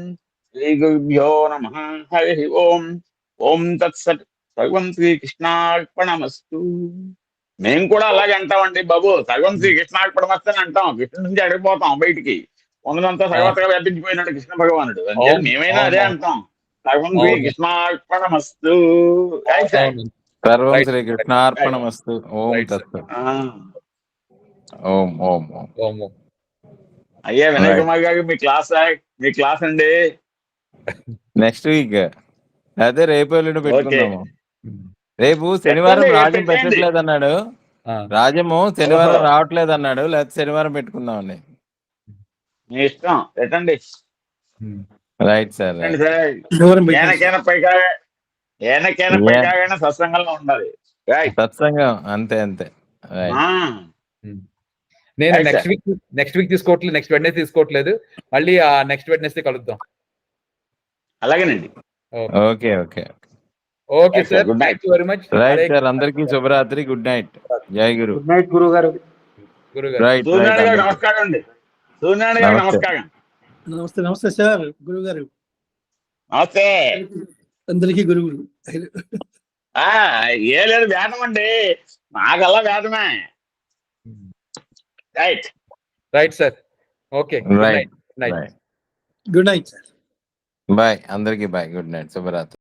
శ్రీ గురుభ్యో నమః. హరి ఓం. ఓం తత్సత్. సర్వం శ్రీకృష్ణార్పణమస్తు. మేము కూడా అలాగే అంటామండి బాబు, సర్వం శ్రీకృష్ణార్పణమస్తు అని అంటాం. కృష్ణుడి నుంచి అడిగిపోతాం బయటికి, ఉన్నదంతా సర్వత్రా వ్యాపించిపోయినాడు కృష్ణ భగవానుడు. అంటే మేమైనా అదే అంటాం, సర్వం శ్రీకృష్ణార్పణమస్తు. సర్వం శ్రీకృష్ణార్పణమస్తు. ఓం తత్సత్. ఓం ఓం ఓం. అయ్యా వినయ్ కుమార్ గారు మీ క్లాస్ అండి నెక్స్ట్ వీక్, అదే రేపు ఎల్లుండి పెట్టుకుందాము. రేపు శనివారం రాజం పెట్టట్లేదు అన్నాడు, రాజము శనివారం రావట్లేదు అన్నాడు, లేకపోతే శనివారం పెట్టుకుందామండి. మీ ఇష్టం, పెట్టండి. Right sir. ఏనకైనా సత్సంగంలో ఉండాలి. సత్సంగం అంతే అంతే. నేను నెక్స్ట్ వీక్ తీసుకోవట్లేదు, నెక్స్ట్ వెడ్నెస్డే తీసుకోవట్లేదు. మళ్ళీ ఆ నెక్స్ట్ వెడ్నెస్డే కలుద్దాం. అలాగేనండి. Okay okay okay sir, thank you very much. Right sir, అందరికీ శుభరాత్రి, గుడ్ నైట్, జై గురు. గుడ్ నైట్ గురువు గారు. రైట్ నమస్కారం అండి. సూర్యనారాయణ గారు నమస్కారం. నమస్తే. నమస్తే సార్ గురువు గారు. నమస్తే అందరికీ గురువులు. ఏ లేదు, వేదం అండి, నాకల్లా వేదమే. Right sir. Okay, right. Good night sir. Bye అందరికీ, బాయ్, గుడ్ నైట్, శుభరాత్రి.